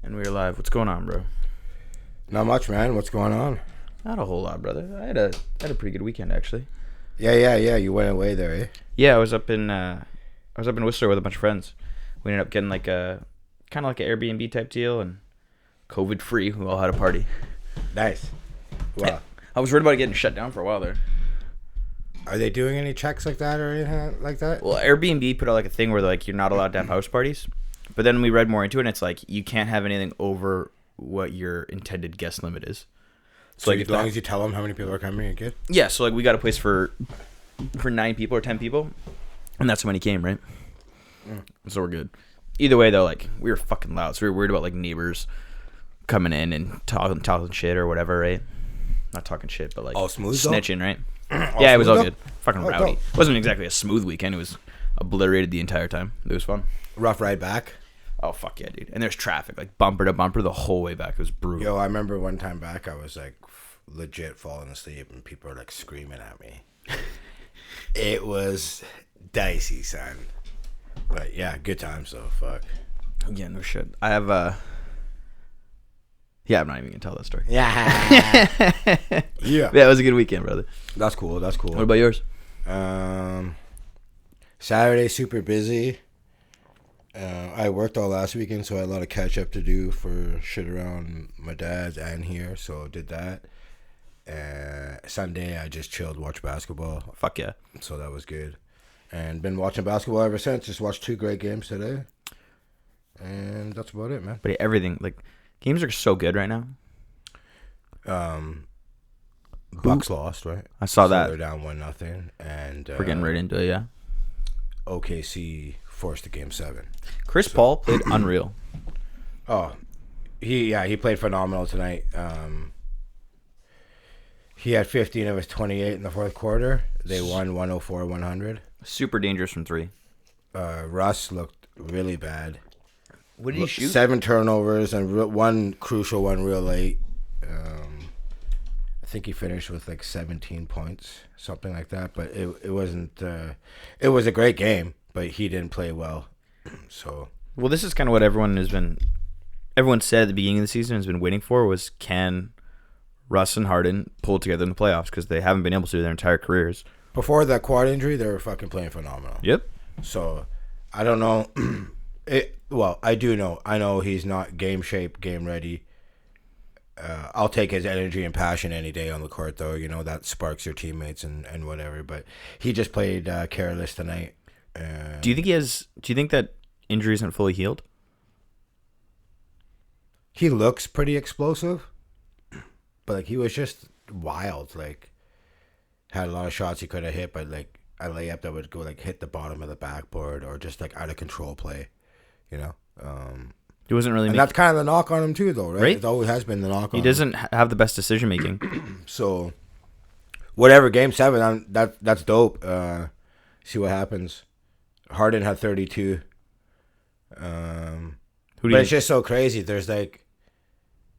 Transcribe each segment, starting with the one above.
And we're live. What's going on, bro? Not much, man. What's going on? Not a whole lot, brother. I had a pretty good weekend actually. Yeah. You went away there, eh? Yeah, I was up in Whistler with a bunch of friends. We ended up getting like a kind of like an Airbnb type deal and COVID free. We all had a party. Nice. Wow. I was worried about it getting shut down for a while there. Are they doing any checks like that or anything like that? Well, Airbnb put out like a thing where like you're not allowed to have house parties, but then we read more into it, and it's like you can't have anything over what your intended guest limit is. So like as long as you tell them how many people are coming, you're good? Yeah, so like we got a place for 9 people or 10 people, and that's how many came, right? So we're good. Either way, though, like we were fucking loud, so we were worried about like neighbors coming in and talking shit or whatever, right? Not talking shit, but like all smooth, snitching, right? All yeah, it was all though? good. Fucking Oh, rowdy. dope. It wasn't exactly a smooth weekend. It was obliterated the entire time. It was fun. Rough ride back. Oh fuck yeah, dude! And there's traffic, like bumper to bumper, the whole way back. It was brutal. Yo, I remember one time back, I was like legit falling asleep, and people were like screaming at me. It was dicey, son. But yeah, good times though. Fuck. Yeah, no shit. I have yeah, I'm not even gonna tell that story. Yeah. Yeah, it was a good weekend, brother. That's cool. What about yours? Saturday super busy. I worked all last weekend, so I had a lot of catch up to do for shit around my dad's and here, so did that. Sunday I just chilled, watched basketball, Fuck yeah. so that was good. And been watching basketball ever since. Just watched 2 great games today, and that's about it, man. But yeah, everything, like games are so good right now. Bucks lost, right? I saw So that. they're down 1-0, and We're getting right into it, yeah. OKC forced a game 7. Chris Paul played unreal. Oh, he played phenomenal tonight. He had 15 of his 28 in the fourth quarter. They won 104-100. Super dangerous from 3. Russ looked really bad. What did he shoot? 7 turnovers and one crucial one real late. I think he finished with like 17 points, something like that. But it wasn't. It was a great game, but he didn't play well. So. Well, this is kind of what everyone said at the beginning of the season has been waiting for was can Russ and Harden pull together in the playoffs because they haven't been able to their entire careers. Before that quad injury, they were fucking playing phenomenal. Yep. So, I don't know. Well, I do know. I know he's not game shape, game ready. I'll take his energy and passion any day on the court, though. You know, that sparks your teammates and whatever. But he just played careless tonight. Do you think that injury isn't fully healed? He looks pretty explosive. But, like, he was just wild. Like, had a lot of shots he could have hit, but, like, a layup that would go, like, hit the bottom of the backboard or just, like, out of control play, you know? He wasn't really And that's kind of the knock on him, too, though, right? Right? It always has been the knock on him. He doesn't have the best decision making. So, whatever, game 7, that's dope. See what happens. Harden had 32. But it's just so crazy. There's, like,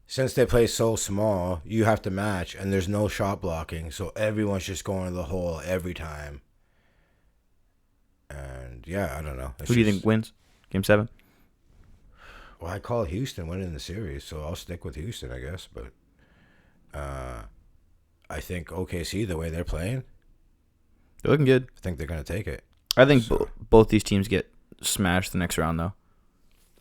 since they play so small, you have to match, and there's no shot blocking, so everyone's just going to the hole every time. And, yeah, I don't know. Who do you think wins Game 7? Well, I call Houston winning the series, so I'll stick with Houston, I guess. But I think OKC, the way they're playing, They're looking good. I think they're going to take it. I think both these teams get smashed the next round, though.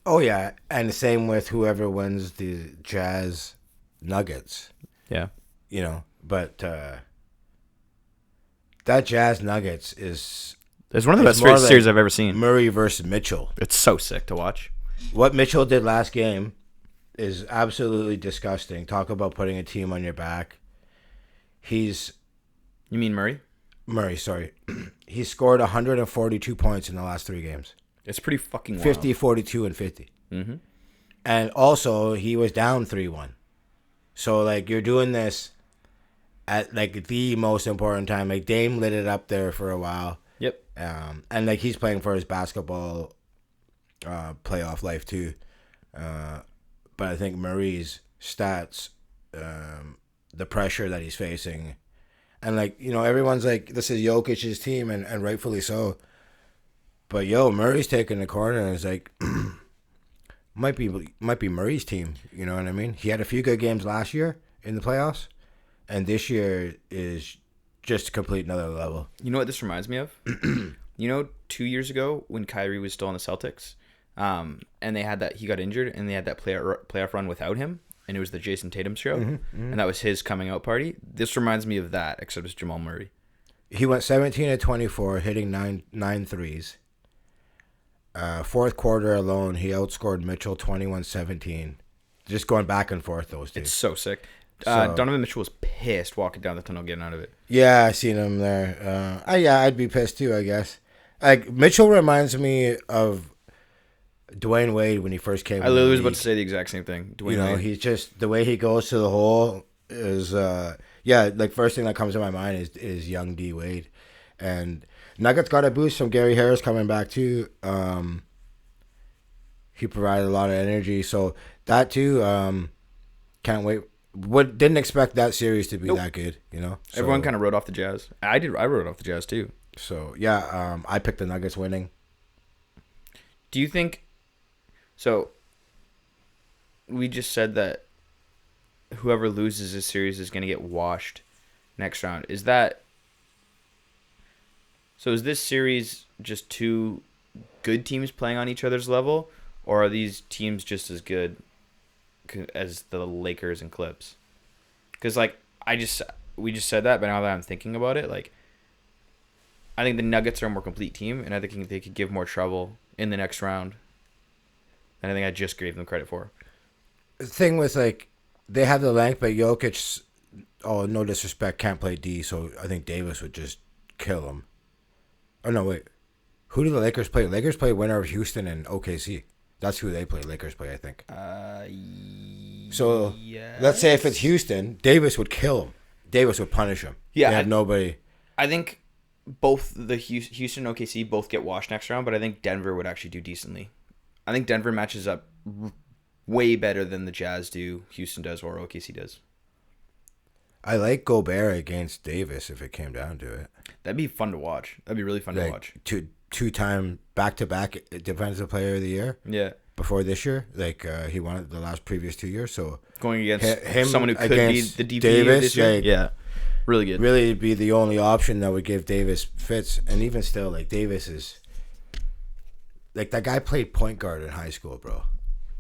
Oh, yeah, and the same with whoever wins the Jazz Nuggets. Yeah. You know, but that Jazz Nuggets is... It's one of the best series I've ever seen. Murray versus Mitchell. It's so sick to watch. What Mitchell did last game is absolutely disgusting. Talk about putting a team on your back. You mean Murray? Murray, sorry. He scored 142 points in the last 3 games. It's pretty fucking wild. 50, 42, and 50. Mm-hmm. And also, he was down 3-1. So, like, you're doing this at, like, the most important time. Like, Dame lit it up there for a while. Yep. And, like, he's playing for his basketball playoff life, too. But I think Murray's stats, the pressure that he's facing, and, like, you know, everyone's like, this is Jokic's team, and rightfully so. But, Murray's taking the corner, and it's like, might be Murray's team. You know what I mean? He had a few good games last year in the playoffs, and this year is just a complete another level. You know what this reminds me of? 2 years ago when Kyrie was still on the Celtics, and they had he got injured, and they had that playoff run without him, and it was the Jason Tatum show, and that was his coming out party. This reminds me of that, except it's Jamal Murray. He went 17 of 24, hitting nine threes. Fourth quarter alone, he outscored Mitchell 21-17. Just going back and forth, those two. It's so sick. Donovan Mitchell was pissed walking down the tunnel getting out of it. Yeah, I seen him there. I'd be pissed too, I guess. Like, Mitchell reminds me of Dwayne Wade when he first came. I literally was about to say the exact same thing. Dwayne Wade. He's just, the way he goes to the hole is, like, first thing that comes to my mind is young D Wade. And Nuggets got a boost from Gary Harris coming back too. He provided a lot of energy, so that too. Can't wait. Didn't expect that series to be that good, So, everyone kind of wrote off the Jazz. I wrote off the Jazz too. So yeah, I picked the Nuggets winning. Do you think? So we just said that whoever loses this series is going to get washed next round. Is that? So is this series just two good teams playing on each other's level, or are these teams just as good as the Lakers and Clips? Because we just said that, but now that I'm thinking about it, I think the Nuggets are a more complete team, and I think they could give more trouble in the next round than I think I just gave them credit for. The thing with they have the length, but Jokic, no disrespect, can't play D, so I think Davis would just kill him. Oh no, wait. Who do the Lakers play? Lakers play winner of Houston and OKC. That's who they play. Lakers play, I think. So yes. Let's say if it's Houston, Davis would kill him. Davis would punish him. Yeah, they have nobody. I think both the Houston and OKC both get washed next round, but I think Denver would actually do decently. I think Denver matches up way better than the Jazz do, Houston does, or OKC does. I like Gobert against Davis if it came down to it. That'd be fun to watch. That'd be really fun to watch. Two-time back-to-back Defensive Player of the Year. Yeah. Before this year, he won it the previous 2 years. So going against someone who could be the DP Davis, this year, yeah, really good. Really be the only option that would give Davis fits, and even still, Davis is that guy played point guard in high school, bro.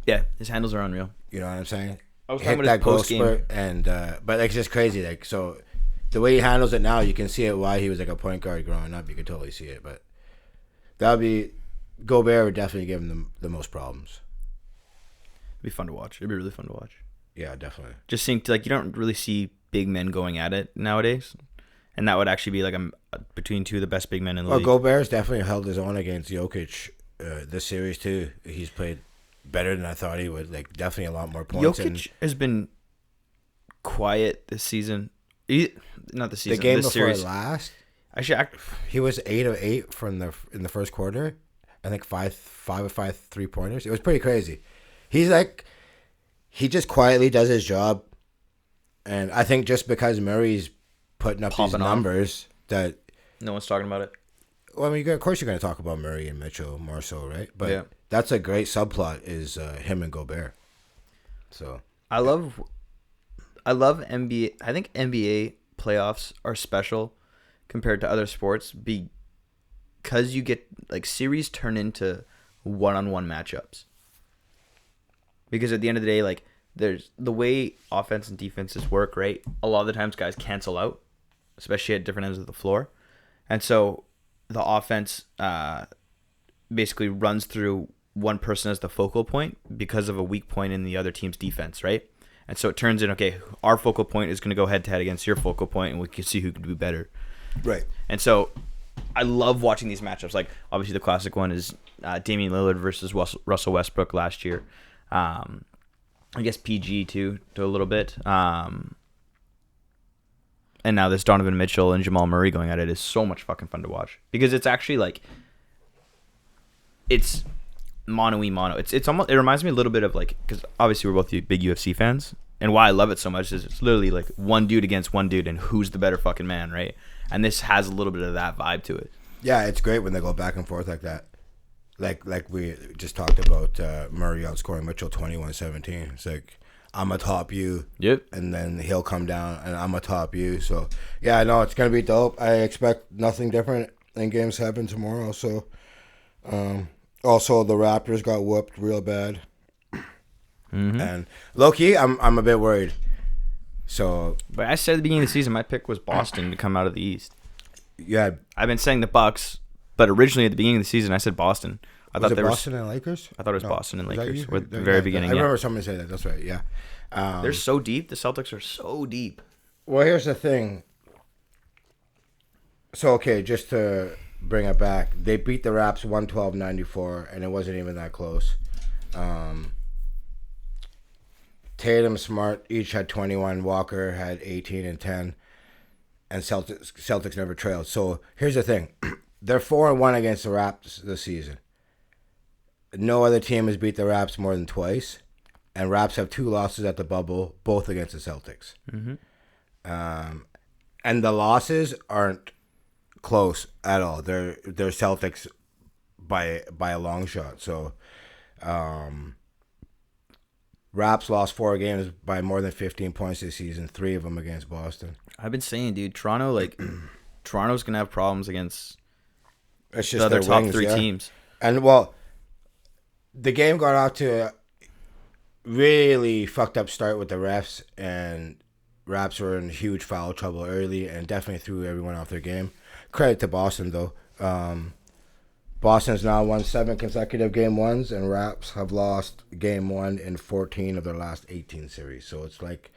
Yeah, his handles are unreal. You know what I'm saying? I was talking about his post game, and but it's just crazy. So the way he handles it now, you can see it why he was a point guard growing up. You can totally see it, but that'd be. Gobert would definitely give him the most problems. It'd be fun to watch. It'd be really fun to watch. Yeah, definitely. Just seeing you don't really see big men going at it nowadays, and that would actually be between two of the best big men in the league. Gobert's definitely held his own against Jokic this series too. He's played better than I thought he would. Definitely a lot more points. Jokic has been quiet this season. Not the season. The game this before series. last, actually, he was 8 of 8 in the first quarter. I think 5 of 5 3-pointers. It was pretty crazy. He's he just quietly does his job, and I think just because Murray's putting up these numbers that no one's talking about it. Well, I mean, of course you're going to talk about Murray and Mitchell more so, right? But that's a great subplot is him and Gobert. So I love NBA. I think NBA playoffs are special compared to other sports because you get series turn into one-on-one matchups. Because at the end of the day, there's the way offense and defenses work, right? A lot of the times guys cancel out, especially at different ends of the floor. And so the offense basically runs through one person as the focal point because of a weak point in the other team's defense, right? And so it turns in, okay, our focal point is going to go head-to-head against your focal point, and we can see who can do better. Right. And so I love watching these matchups. Obviously the classic one is Damian Lillard versus Russell Westbrook last year. I guess PG too, to a little bit. And now this Donovan Mitchell and Jamal Murray going at it is so much fucking fun to watch. Because it's actually it's mono-y-mono. It's almost, it reminds me a little bit of because obviously we're both big UFC fans. And why I love it so much is it's literally one dude against one dude and who's the better fucking man, right? And this has a little bit of that vibe to it. Yeah, it's great when they go back and forth like that. like we just talked about Murray outscoring Mitchell 21-17. It's like, I'm a top you. Yep. And then he'll come down and I'm a top you. So, yeah, no, it's going to be dope. I expect nothing different in Game 7 tomorrow. So, also, the Raptors got whooped real bad. Mm-hmm. And low-key, I'm a bit worried. So, But I said at the beginning of the season, my pick was Boston to come out of the East. yeah. I've been saying the Bucks, but originally at the beginning of the season, I said Boston. I Was thought it there Boston and Lakers? I thought it was Boston and Was that Lakers you? with the Yeah, very beginning. I Yeah. remember somebody saying that. That's right, yeah. They're so deep. The Celtics are so deep. Well, here's the thing. So, okay, just to bring it back, they beat the Raps 112-94, and it wasn't even that close. Tatum, Smart each had 21. Walker had 18 and 10. And Celtics never trailed. So, here's the thing. They're 4-1 against the Raps this season. No other team has beat the Raps more than twice. And Raps have 2 losses at the bubble, both against the Celtics. Mm-hmm. And the losses aren't close at all. They're Celtics by a long shot. So, Raps lost 4 games by more than 15 points this season. 3 of them against Boston. I've been saying, dude, Toronto's gonna have problems against It's the just other their top wings, 3 yeah. teams. And well, the game got off to a really fucked up start with the refs, and Raps were in huge foul trouble early and definitely threw everyone off their game. Credit to Boston, though. Boston's now won 7 consecutive Game 1s, and Raps have lost Game 1 in 14 of their last 18 series. So it's like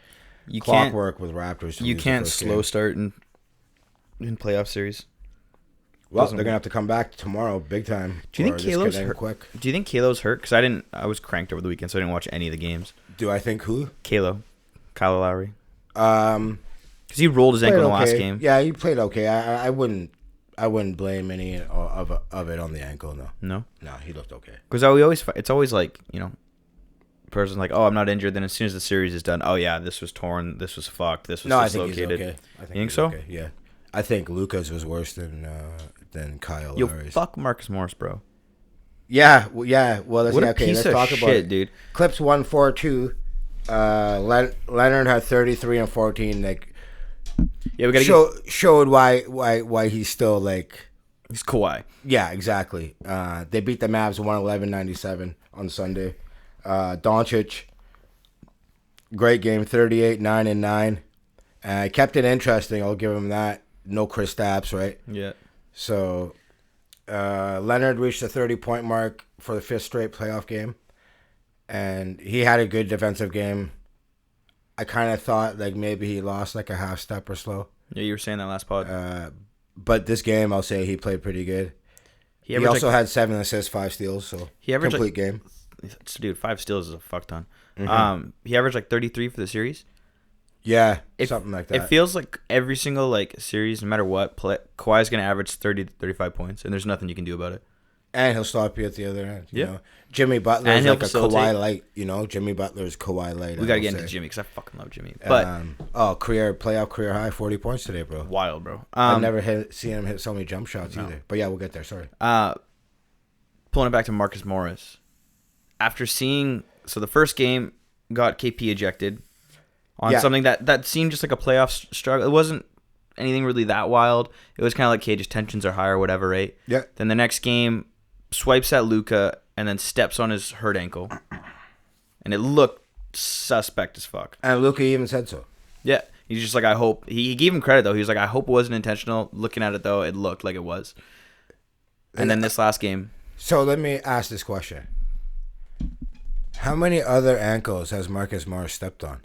You clockwork with Raptors. You can't slow start in playoff series. Well, they're going to have to come back tomorrow big time. Do you think Kalo's hurt? Quick. Do you think Kalo's hurt? Because I was cranked over the weekend, so I didn't watch any of the games. Do I think who? Kalo Lowry. Because he rolled his ankle in the last game. Yeah, he played okay. I wouldn't blame any of it on the ankle. No. No, he looked okay. Because it's always like, person like, oh, I'm not injured. Then as soon as the series is done, oh yeah, this was torn, this was fucked, this was dislocated. I think he's okay. You think so? Okay. Yeah, I think Luka's was worse than Kyle Lowry's. Fuck Marcus Morris, bro. Yeah. Well, What a piece let's of talk shit, about it. dude. Clips 1-4-2. Leonard had 33 and 14. Like, yeah, we gotta showed why he's still like. He's Kawhi. Yeah, exactly. They beat the Mavs 111-97 on Sunday. Doncic, great game, 38, 9 and 9. Kept it interesting. I'll give him that. No Kristaps, right? Yeah. So, Leonard reached the 30-point mark for the 5th straight playoff game, and he had a good defensive game. I kind of thought like maybe he lost like a half step or slow. Yeah, you were saying that last pod. But this game, I'll say he played pretty good. He also had 7 assists, 5 steals, so he averaged complete game. Dude, 5 steals is a fuck ton. Mm-hmm. He averaged like 33 for the series. Yeah, something like that. It feels like every single series, no matter what, Kawhi's gonna average 30 to 35 points, and there's nothing you can do about it. And he'll stop you at the other end. Yeah. You know? Jimmy Butler And is he'll like a facilitate. Kawhi light. Jimmy Butler's Kawhi light. We gotta get into Jimmy because I fucking love Jimmy. But playoff career high, 40 points today, bro. Wild, bro. I've never seen him hit so many jump shots either. But yeah, we'll get there. Sorry. Pulling it back to Marcus Morris. After seeing, the first game got KP ejected on something that seemed just like a playoff struggle. It wasn't anything really that wild. It was kind of like, okay, just tensions are high or whatever, right? Yeah. Then the next game, swipes at Luka and then steps on his hurt ankle. And it looked suspect as fuck. And Luka even said so. Yeah. He's just like, I hope. He gave him credit, though. He was like, I hope it wasn't intentional. Looking at it, though, it looked like it was. And then this last game. So let me ask this question. How many other ankles has Marcus Morris stepped on?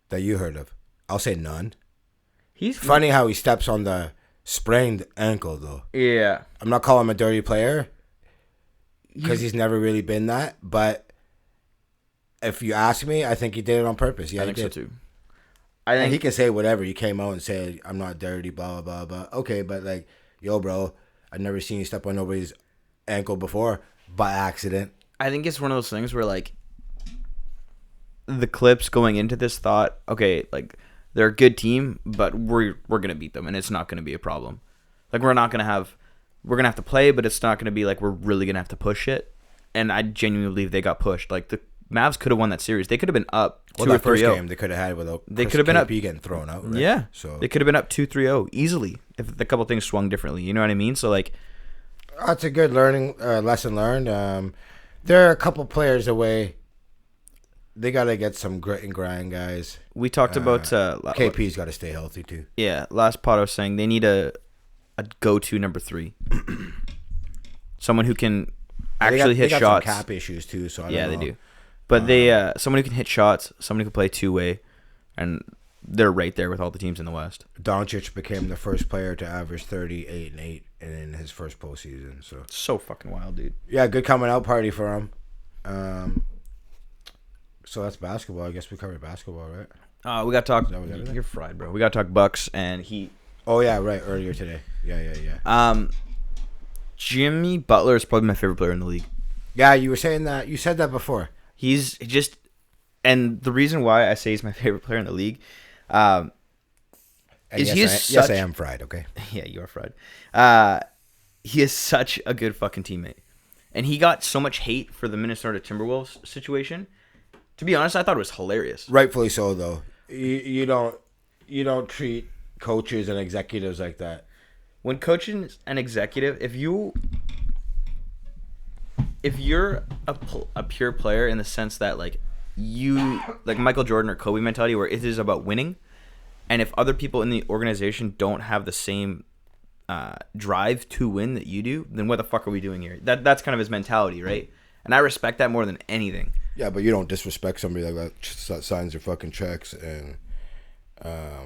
That you heard of? I'll say none. He's funny how he steps on the sprained ankle, though. Yeah. I'm not calling him a dirty player because he's never really been that. But if you ask me, I think he did it on purpose. Yeah, I think he so, did. too. And he can say whatever. He came out and said, I'm not dirty, blah, blah, blah. Okay, but like, yo, bro, I've never seen you step on nobody's ankle before by accident. I think it's one of those things where, like, the Clips going into this thought, okay, like, they're a good team, but we're going to beat them, and it's not going to be a problem. Like, we're not going to have we're gonna have to play, but it's not gonna be like we're really gonna have to push it. And I genuinely believe they got pushed. Like the Mavs could have won that series. They could have been up 2 Well, or that first 3-0. game they could have had without They Chris could have been up. KP getting thrown out. Right? Yeah, So they could have been up 2-3-0 easily if a couple things swung differently. You know what I mean? So like, that's a good learning lesson learned. There are a couple players away. They got to get some grit and grind, guys. we talked about KP's got to stay healthy too. yeah. Last pot I was saying they need a go-to number 3, someone who can actually hit they got shots. Some cap issues too, so I Yeah, don't know. they do. But they someone who can hit shots, someone who can play two-way, and they're right there with all the teams in the West. Doncic became the first player to average 38 and 8 in his first postseason. So So fucking wild, dude. yeah, good coming out party for him. So that's basketball. I guess we covered basketball, right? We got to talk. that was everything? You're fried, bro. We got to talk Bucks and Heat. Oh yeah, right. Earlier today. Yeah. Jimmy Butler is probably my favorite player in the league. Yeah, you were saying that. You said that before. He's just, and the reason why I say he's my favorite player in the league, And is yes, I am fried. Okay. yeah, you are fried. He is such a good fucking teammate, and he got so much hate for the Minnesota Timberwolves situation. To be honest, I thought it was hilarious. Rightfully so, though. You don't treat coaches and executives like that. When coaching an executive, if you're a pure player in the sense that like Michael Jordan or Kobe mentality where it is about winning, and if other people in the organization don't have the same drive to win that you do, then what the fuck are we doing here? That's kind of his mentality, right? And I respect that more than anything. Yeah, but you don't disrespect somebody like that signs your fucking checks and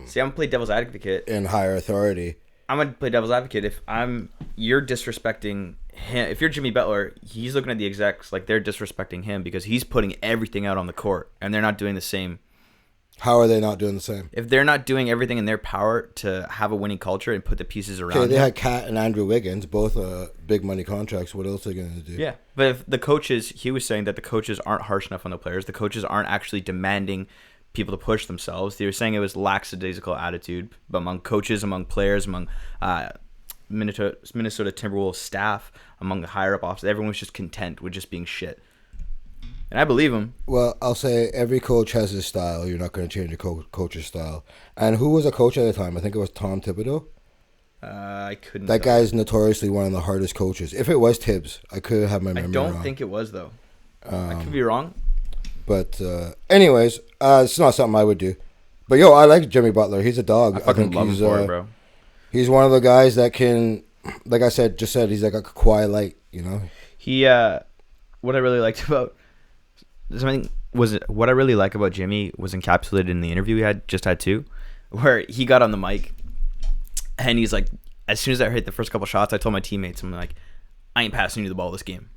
See, I'm gonna play devil's advocate. in higher authority. I'm gonna play devil's advocate. If you're disrespecting him. If you're Jimmy Butler, he's looking at the execs like they're disrespecting him because he's putting everything out on the court, and they're not doing the same. How are they not doing the same? If they're not doing everything in their power to have a winning culture and put the pieces around, Okay, they him, had Kat and Andrew Wiggins, both big money contracts. What else are they going to do? yeah. But if the coaches, he was saying that the coaches aren't harsh enough on the players. The coaches aren't actually demanding people to push themselves. They were saying it was lackadaisical attitude among coaches, among players, among Minnesota Timberwolves staff, among the higher up officers. Everyone was just content with just being shit. And I believe him. Well, I'll say every coach has his style. You're not going to change a coach's style. And who was a coach at the time? I think it was Tom Thibodeau. I couldn't. That guy's notoriously one of the hardest coaches. If it was Tibbs, I could have my memory I don't wrong. think it was, though. I could be wrong. But anyways, it's not something I would do. But yo, I like Jimmy Butler. He's a dog. I fucking love him he's for it, bro. He's one of the guys that can, like I said, he's like a quiet light. You know. He what I really liked about what I really like about Jimmy was encapsulated in the interview we had too, where he got on the mic and he's like, as soon as I hit the first couple shots, I told my teammates, I'm like, I ain't passing you the ball this game.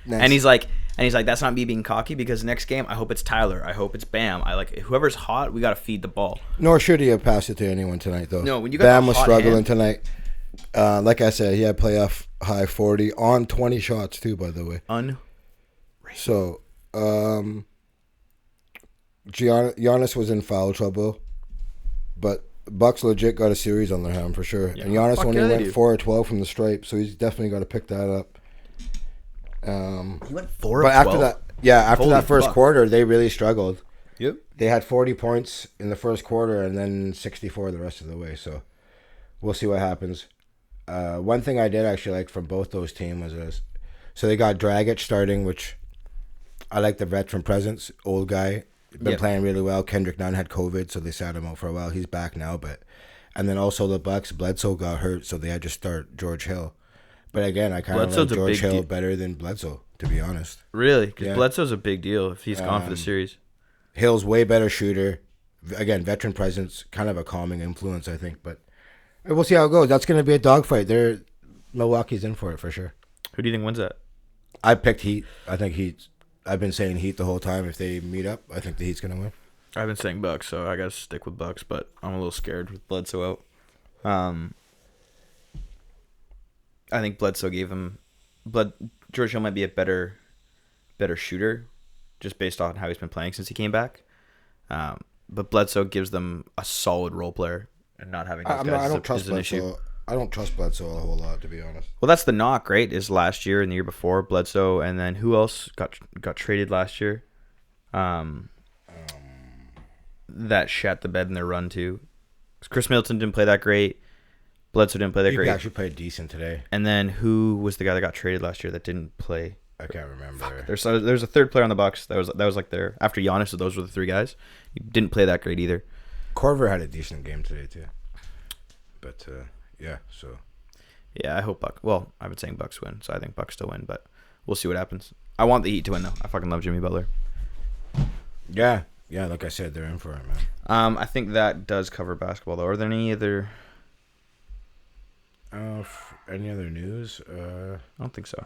Nice. And he's like, that's not me being cocky because next game I hope it's Tyler, I hope it's Bam. I like whoever's hot, we gotta feed the ball. Nor should he have passed it to anyone tonight, though. No, when you got Bam the was hot struggling hand- tonight. Like I said, he had playoff high 40 on 20 shots too. By the way, so Giannis was in foul trouble, but Bucks legit got a series on their hand for sure. Yeah, and Giannis fuck only yeah, they went do. 4 or 12 from the stripe, so he's definitely got to pick that up. He went 4 But of 12. after that, after Holy that first fuck. quarter, they really struggled. Yep. They had 40 points in the first quarter and then 64 the rest of the way. So we'll see what happens. One thing I did actually like from both those teams was so they got Dragic starting, which I like the veteran presence, old guy, been Yep. playing really well. Kendrick Nunn had COVID, so they sat him out for a while. He's back now, and then also the Bucks, Bledsoe got hurt, so they had to start George Hill. But again, I kind of like Bledsoe's a George big Hill deal. better than Bledsoe, to be honest. Really? Because Yeah. Bledsoe's a big deal if he's gone for the series. Hill's way better shooter. Again, veteran presence, kind of a calming influence, I think. But we'll see how it goes. That's going to be a dogfight. Milwaukee's in for it for sure. Who do you think wins that? I picked Heat. I think Heat. I've been saying Heat the whole time. If they meet up, I think the Heat's going to win. I've been saying Bucks, so I gotta stick with Bucks, but I'm a little scared with Bledsoe out. I think Bledsoe gave him George Hill might be a better shooter, just based on how he's been playing since he came back. But Bledsoe gives them a solid role player, and not having those guys I don't is trust an issue. Bledsoe. I don't trust Bledsoe a whole lot, to be honest. Well, that's the knock, right? Is last year and the year before Bledsoe, and then who else got traded last year? That shat the bed in their run too. Chris Middleton didn't play that great. Bledsoe didn't play that great. He actually played decent today. And then who was the guy that got traded last year that didn't play? I can't remember. There's a third player on the Bucks that was like their after Giannis. So those were the three guys. He didn't play that great either. Corver had a decent game today too. But yeah, so yeah, I hope Bucks. Well, I've been saying Bucks win, so I think Bucks still win, but we'll see what happens. I want the Heat to win though. I fucking love Jimmy Butler. Yeah, like I said, they're in for it, man. I think that does cover basketball though. Are there any other? Any other news? I don't think so.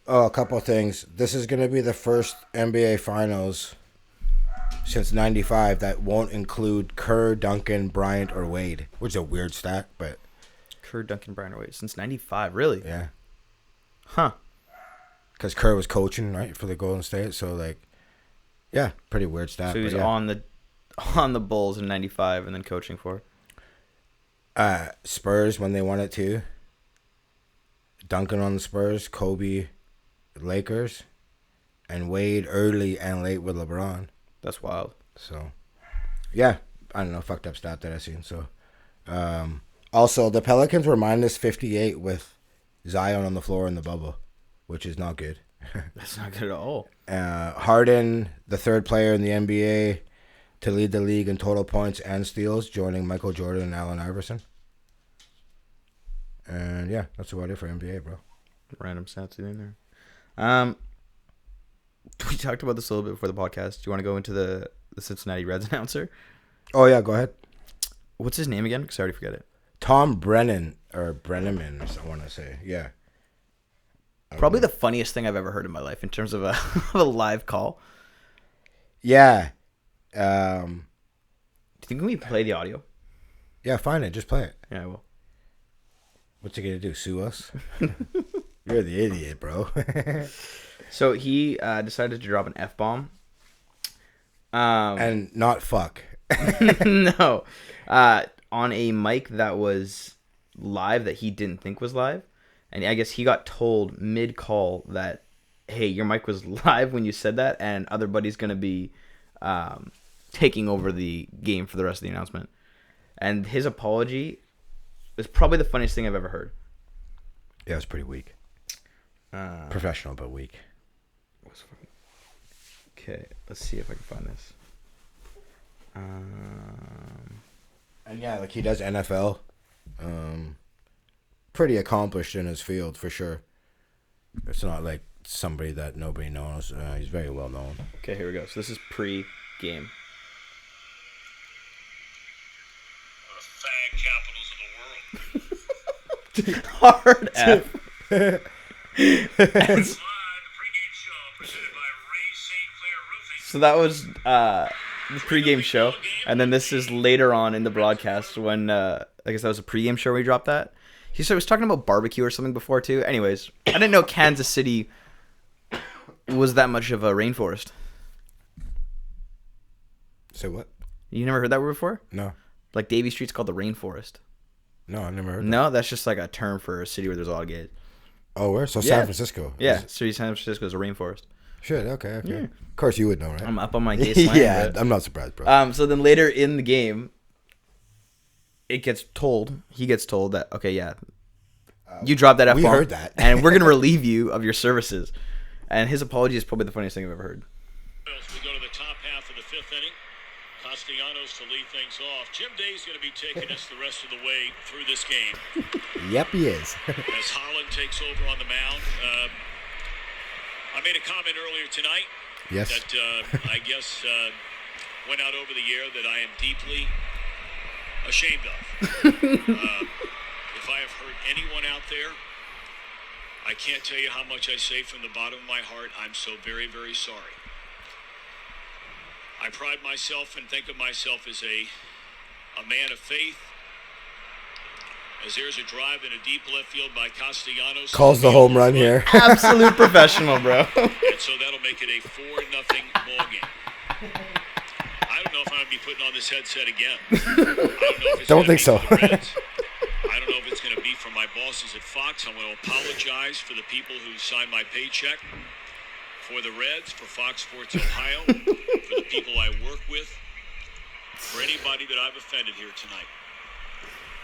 Oh, a couple of things. This is going to be the first NBA Finals since '95 that won't include Kerr, Duncan, Bryant, or Wade, which is a weird stat, but Kerr, Duncan, Bryant, or Wade since '95, really? yeah, Huh? because Kerr was coaching right for the Golden State, so like, yeah, pretty weird stat. So he was yeah. on the Bulls in '95 and then coaching for Spurs when they won it too. Duncan on the Spurs, Kobe, Lakers, and Wade early and late with LeBron. That's wild. So, yeah, I don't know, fucked up stat that I seen. So, also the Pelicans were minus 58 with Zion on the floor in the bubble, which is not good. That's not good at all. Harden, the third player in the NBA to lead the league in total points and steals, joining Michael Jordan and Allen Iverson. And yeah, that's about it for NBA, bro. Random stats in there. We talked about this a little bit before the podcast. Do you want to go into the Cincinnati Reds announcer? Oh yeah, go ahead. What's his name again? Because I already forget it. Tom Brennan or Brenneman, I want to say. Yeah. Probably the funniest thing I've ever heard in my life in terms of a live call. Yeah. Do you think we play the audio? Yeah, fine it. Just play it. Yeah, I will. What's he gonna do? Sue us? You're the idiot, bro. So he decided to drop an F-bomb. And not fuck. No. On a mic that was live that he didn't think was live. And I guess he got told mid-call that, hey, your mic was live when you said that, and other buddy's going to be taking over the game for the rest of the announcement. And his apology is probably the funniest thing I've ever heard. Yeah, it's pretty weak. Professional, but weak. Okay, let's see if I can find this. And yeah, like he does NFL. Pretty accomplished in his field, for sure. It's not like somebody that nobody knows. He's very well known. Okay, here we go. So this is pre-game. Fag capitals of the world. Hard F. So that was the pregame show, and then this is later on in the broadcast when I guess that was a pregame show where he dropped that. He was talking about barbecue or something before too. Anyways, I didn't know Kansas City was that much of a rainforest. Say what? You never heard that word before? No. Like Davie Street's called the rainforest. No, I never heard that. No, that's just like a term for a city where there's a lot of gays. Oh, where? So Yeah. San Francisco. Yeah, San Francisco is a rainforest. Shit, okay. Yeah. Of course you would know, right? I'm up on my gay slang. Yeah, but- I'm not surprised, bro. So then later in the game, he gets told that, okay, yeah, you dropped that F-bomb. we heard that. And we're going to relieve you of your services. And his apology is probably the funniest thing I've ever heard. We go to the top half of the fifth inning. Castellanos to lead things off. Jim Day's going to be taking us the rest of the way through this game Yep, he is. as Holland takes over on the mound. I made a comment earlier tonight Yes. that I guess went out over the air that I am deeply ashamed of. If I have hurt anyone out there, I can't tell you how much I say from the bottom of my heart. I'm so very, very sorry. I pride myself and think of myself as a man of faith. As there's a drive in a deep left field by Castellanos. Calls the home run here. Absolute professional, bro. And so that'll make it a 4-0 ball game. I don't know if I'm going to be putting on this headset again. I don't know if it's Don't gonna think be so. for the Reds. I don't from my bosses at Fox. I want to apologize for the people who signed my paycheck, for the Reds, for Fox Sports Ohio, for the people I work with, for anybody that I've offended here tonight.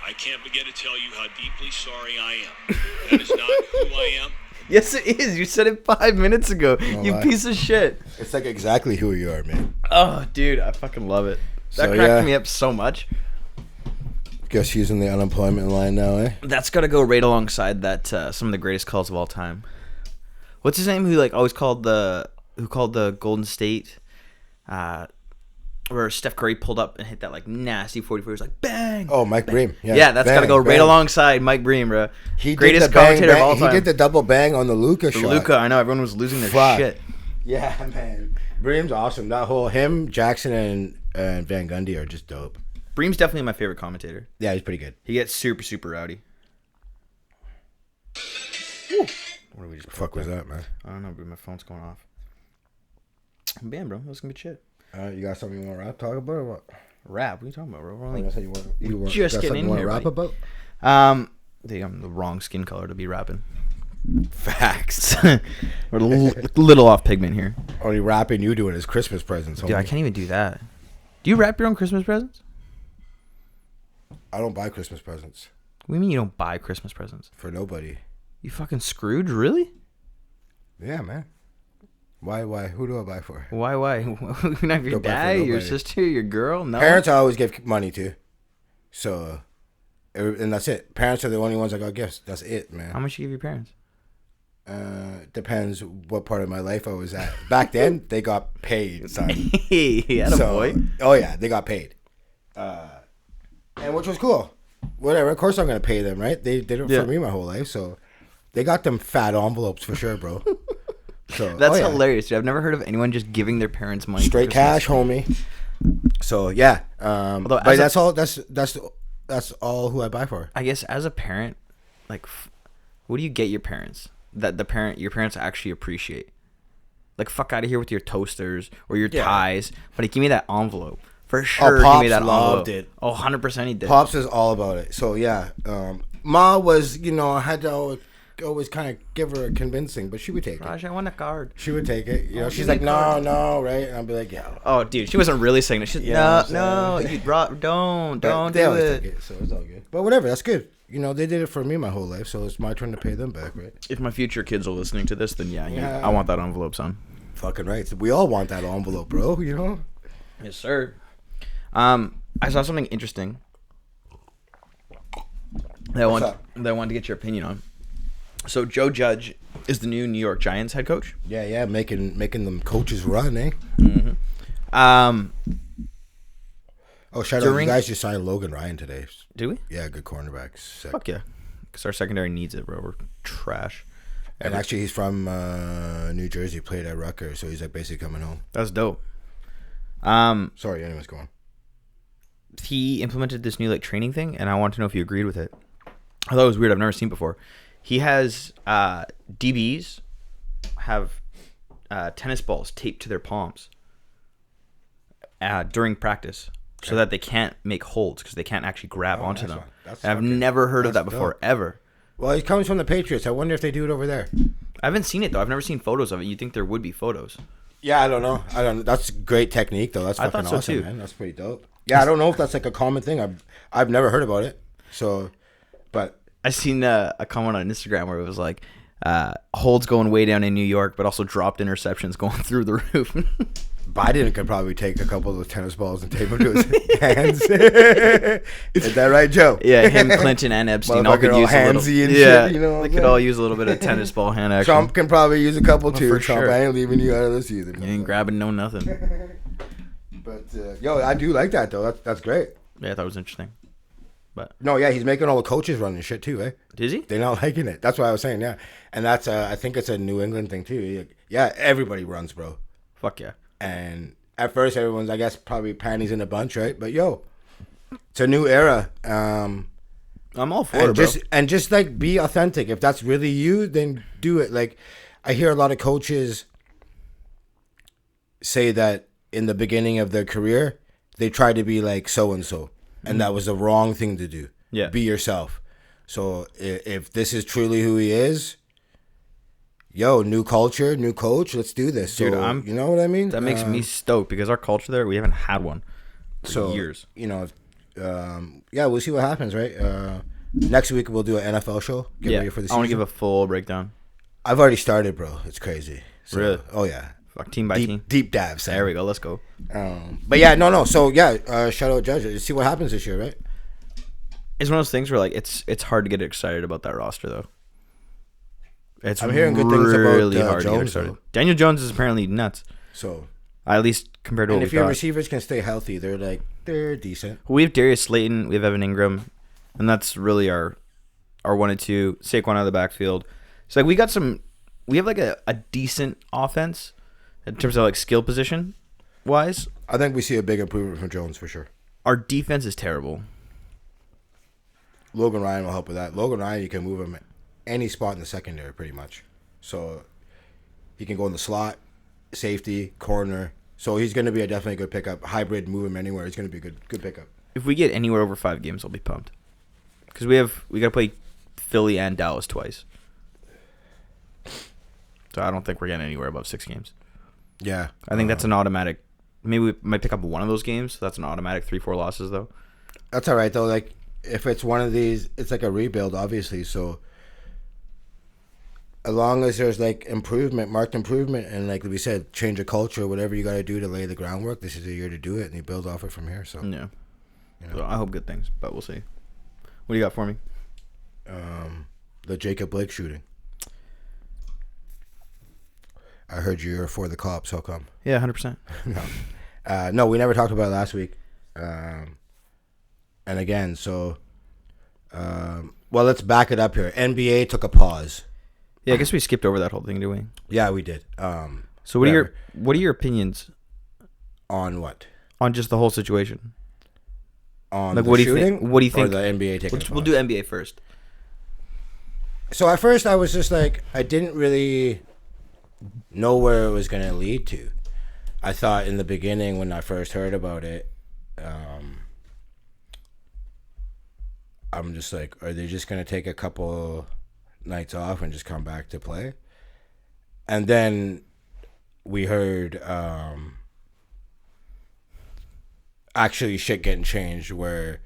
I can't begin to tell you how deeply sorry I am. That is not who I am. Yes, it is. You said it 5 minutes ago. You lie. piece of shit. It's like exactly who you are, man. Oh, dude, I fucking love it. That So, cracked yeah. me up so much. Guess using the unemployment line now, eh? That's got to go right alongside that some of the greatest calls of all time. What's his name? Who like always called the Golden State, where Steph Curry pulled up and hit that like nasty 44. He was like bang. Oh, Mike Bream. Yeah, that's got to Bang, go right bang. alongside Mike Bream, bro. He did Greatest the bang, commentator bang. of all time. He did the double bang on the Luka shot. Luka, I know everyone was losing their Fuck. shit. Yeah, man. Bream's awesome. That whole him, Jackson, and Van Gundy are just dope. Bream's definitely my favorite commentator. Yeah, he's pretty good. He gets super, super rowdy. What did we just Fuck was that, man? I don't know, bro. My phone's going off. Bam, bro. That's gonna be shit. You got something you want to talk about or what? Rap? What are you talking about, bro? We're I only said you want just got getting something in you wanna here, rap buddy. about? I'm the wrong skin color to be rapping. Facts. We're a little off pigment here. Only rapping you doing is Christmas presents. Dude, I homie. can't even do that. Do you wrap your own Christmas presents? I don't buy Christmas presents What do you mean you don't buy Christmas presents? for nobody. You fucking Scrooge, really? Yeah, man. Why? Who do I buy for? Why? Not your Don't buy for dad, your nobody. sister, your girl? No. Parents I always give money to. So, and that's it. Parents are the only ones I got gifts. That's it, How man. much you give your parents? Depends what part of my life I was at. Back then, they got paid, son. Hey, atta boy. Oh yeah, they got paid. And which was cool. Whatever, of course I'm gonna pay them, right? They did it Yeah. for me my whole life, so they got them fat envelopes for sure, bro. So That's oh, yeah. hilarious, dude. I've never heard of anyone just giving their parents money. for Straight Christmas. cash, homie. So yeah, Although, but as a- that's all. That's all who I buy for. I guess as a parent, like, what do you get your parents that your parents actually appreciate? Like, fuck out of here with your toasters or your Yeah. ties, but give me that envelope for sure. Give Pops me that loved envelope. it. Oh, 100% he did. Pops is all about it. So yeah, Ma was, I had to always kind of give her a convincing, but she would take it. Raj, I want a card. She would take it. She's give me like, a no, card. no, right? And I'd be like, yeah. Oh, dude, she wasn't really saying it. She's Yeah, no, I'm you brought, don't But they do always it. take it, so it's all good. But whatever, that's good. They did it for me my whole life, so it's my turn to pay them back, right? If my future kids are listening to this, then Yeah. I want that envelope, son. Fucking right. We all want that envelope, bro. Yes, sir. I saw something interesting that I What's up? wanted to get your opinion on. So Joe Judge is the new New York Giants head coach. Yeah, making them coaches run, eh? Um, Oh, shout out! You During- guys just signed Logan Ryan today. do we? Yeah, good cornerback. Sick. Fuck yeah, because our secondary needs it, bro. We're trash. And actually, he's from New Jersey. Played at Rutgers, so he's like basically coming home. That's dope. Sorry, anyways, go on. He implemented this new like training thing, and I want to know if you agreed with it. I thought it was weird. I've never seen it before. He has DBs have tennis balls taped to their palms during practice, so that they can't make holds because they can't actually grab onto nice them. one. That's And I've fucking- never heard of that that's before, dope. ever. Well, he comes from the Patriots. I wonder if they do it over there. I haven't seen it though. I've never seen photos of it. You'd think there would be photos. Yeah, I don't know. That's great technique, though. That's I fucking thought so, awesome, too. man. That's pretty dope. Yeah, I don't know if that's like a common thing. I've never heard about it. So, but I seen a comment on Instagram where it was like holds going way down in New York, but also dropped interceptions going through the roof. Biden could probably take a couple of those tennis balls and tape them to his hands. Is that right, Joe? Yeah, him, Clinton, and Epstein all could Motherfucker all use a little. handsy and Yeah, shit, you know what they I'm could saying? all use a little bit of tennis ball hand action. Trump can probably use a couple too. for Trump, sure. I ain't leaving you out of this either. You ain't grabbing no nothing. But yo, I do like that though. That's great. Yeah, I thought it was interesting. No, yeah, he's making all the coaches run and shit too, eh? Is he? They're not liking it. That's what I was saying, yeah. And that's I think it's a New England thing too. Yeah, everybody runs, bro. Fuck yeah. And at first, everyone's, I guess, probably panties in a bunch, right? But yo, it's a new era. I'm all for And it, bro. just like be authentic. If that's really you, then do it. Like I hear a lot of coaches say that in the beginning of their career, they try to be like so and so, and that was the wrong thing to do. Yeah. Be yourself. So if this is truly who he is, yo, new culture, new coach, let's do this. Dude, So, you know what I mean? That makes me stoked because our culture there, we haven't had one for years. You know, yeah, we'll see what happens, right? Next week we'll do an NFL show. Get ready for the I season. want to give a full breakdown. I've already started, bro. It's crazy. So, Really? Oh yeah. Fuck, team by team. Deep dive. Son. There we go. Let's go. But yeah, no. So yeah, shout out Judge. See what happens this year, right? It's one of those things where like it's hard to get excited about that roster though. It's I'm hearing good things about really hard to get Jones, excited. though. Daniel Jones is apparently nuts. So, At least compared to and what if we your thought. receivers can stay healthy, they're decent. We have Darius Slayton, we have Evan Ingram, and that's really our 1 and 2. Saquon out of the backfield. So like we have like a decent offense in terms of like skill position wise. I think we see a big improvement from Jones for sure. Our defense is terrible. Logan Ryan will help with that. Logan Ryan, you can move him any spot in the secondary pretty much. So he can go in the slot, safety, corner. So he's going to be a definitely good pickup. Hybrid, move him anywhere. He's going to be a good pickup. If we get anywhere over 5 games, I'll be pumped. Because we got to play Philly and Dallas twice. So I don't think we're getting anywhere above 6 games. Yeah. I think that's an automatic. Maybe we might pick up one of those games. That's an automatic 3-4 losses though. That's all right though. Like if it's one of these, it's like a rebuild, obviously. So as long as there's like improvement, marked improvement, and like we said, change of culture, whatever you got to do to lay the groundwork, this is the year to do it, and you build off it from here. So Yeah. You know. So I hope good things, but we'll see. What do you got for me? The Jacob Blake shooting. I heard you're for the cops. How come? Yeah, 100%. No, we never talked about it last week. And again, so, well, let's back it up here. NBA took a pause. Yeah, I guess we skipped over that whole thing, didn't we? Yeah, we did. So what are your opinions On what? on just the whole situation? On Like, the what do you shooting? think? What do you think? Or the NBA taking a We'll pause? do NBA first. So at first I was just like, I didn't really know where it was going to lead to. I thought in the beginning when I first heard about it, I'm just like, are they just going to take a couple nights off and just come back to play? And then we heard actually shit getting changed where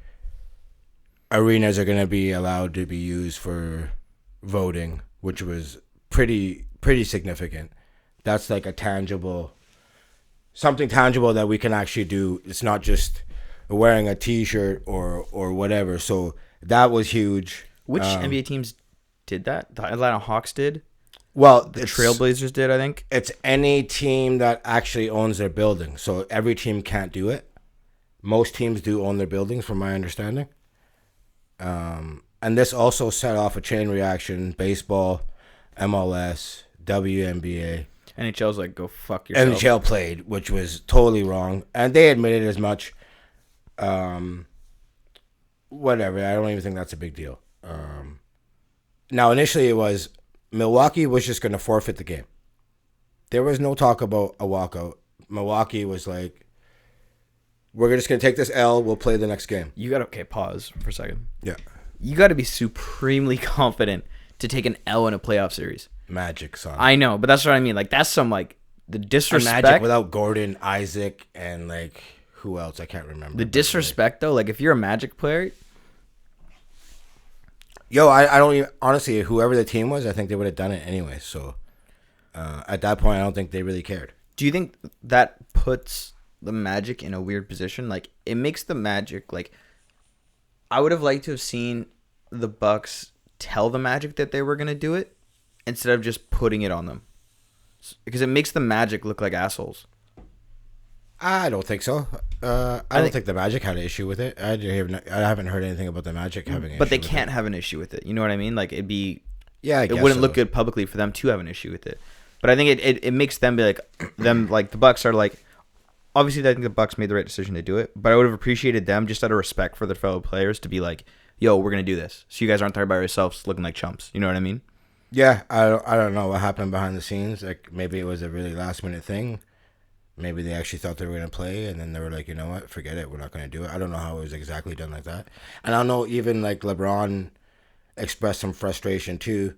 arenas are going to be allowed to be used for voting, which was pretty significant. That's like a something tangible that we can actually do. It's not just wearing a t-shirt or whatever. So that was huge. Which NBA teams did that? The Atlanta Hawks did. Well, The Trailblazers did, I think. It's any team that actually owns their building. So every team can't do it. Most teams do own their buildings, from my understanding. And this also set off a chain reaction. Baseball, MLS, WNBA. NHL's like, go fuck yourself. NHL played, which was totally wrong. And they admitted as much. Whatever. I don't even think that's a big deal. Now, initially it was Milwaukee was just going to forfeit the game. There was no talk about a walkout. Milwaukee was like, we're just going to take this L. We'll play the next game. You got okay, pause for a second. Yeah. You got to be supremely confident to take an L in a playoff series. Magic, son. I know, but that's what I mean. Like, that's some, like, the disrespect. Magic without Gordon, Isaac, and, like, who else? I can't remember. The disrespect, though, like, if you're a Magic player. Yo, I don't even, honestly, whoever the team was, I think they would have done it anyway. So, at that point, I don't think they really cared. Do you think that puts the Magic in a weird position? Like, it makes the Magic, like, I would have liked to have seen the Bucks tell the Magic that they were going to do it instead of just putting it on them. Because it makes the Magic look like assholes. I don't think so. I don't think the Magic had an issue with it. I haven't heard anything about the Magic having an But issue they with can't it. have an issue with it. You know what I mean? Like, it'd be... Yeah, I guess it wouldn't so. look good publicly for them to have an issue with it. But I think it makes them be like... the Bucks are like... Obviously, I think the Bucks made the right decision to do it. But I would have appreciated them, just out of respect for their fellow players, to be like, yo, we're going to do this. So you guys aren't there by yourselves looking like chumps. You know what I mean? Yeah, I don't know what happened behind the scenes. Like, maybe it was a really last-minute thing. Maybe they actually thought they were going to play, and then they were like, you know what, forget it, we're not going to do it. I don't know how it was exactly done like that. And I don't know, even, like, LeBron expressed some frustration too.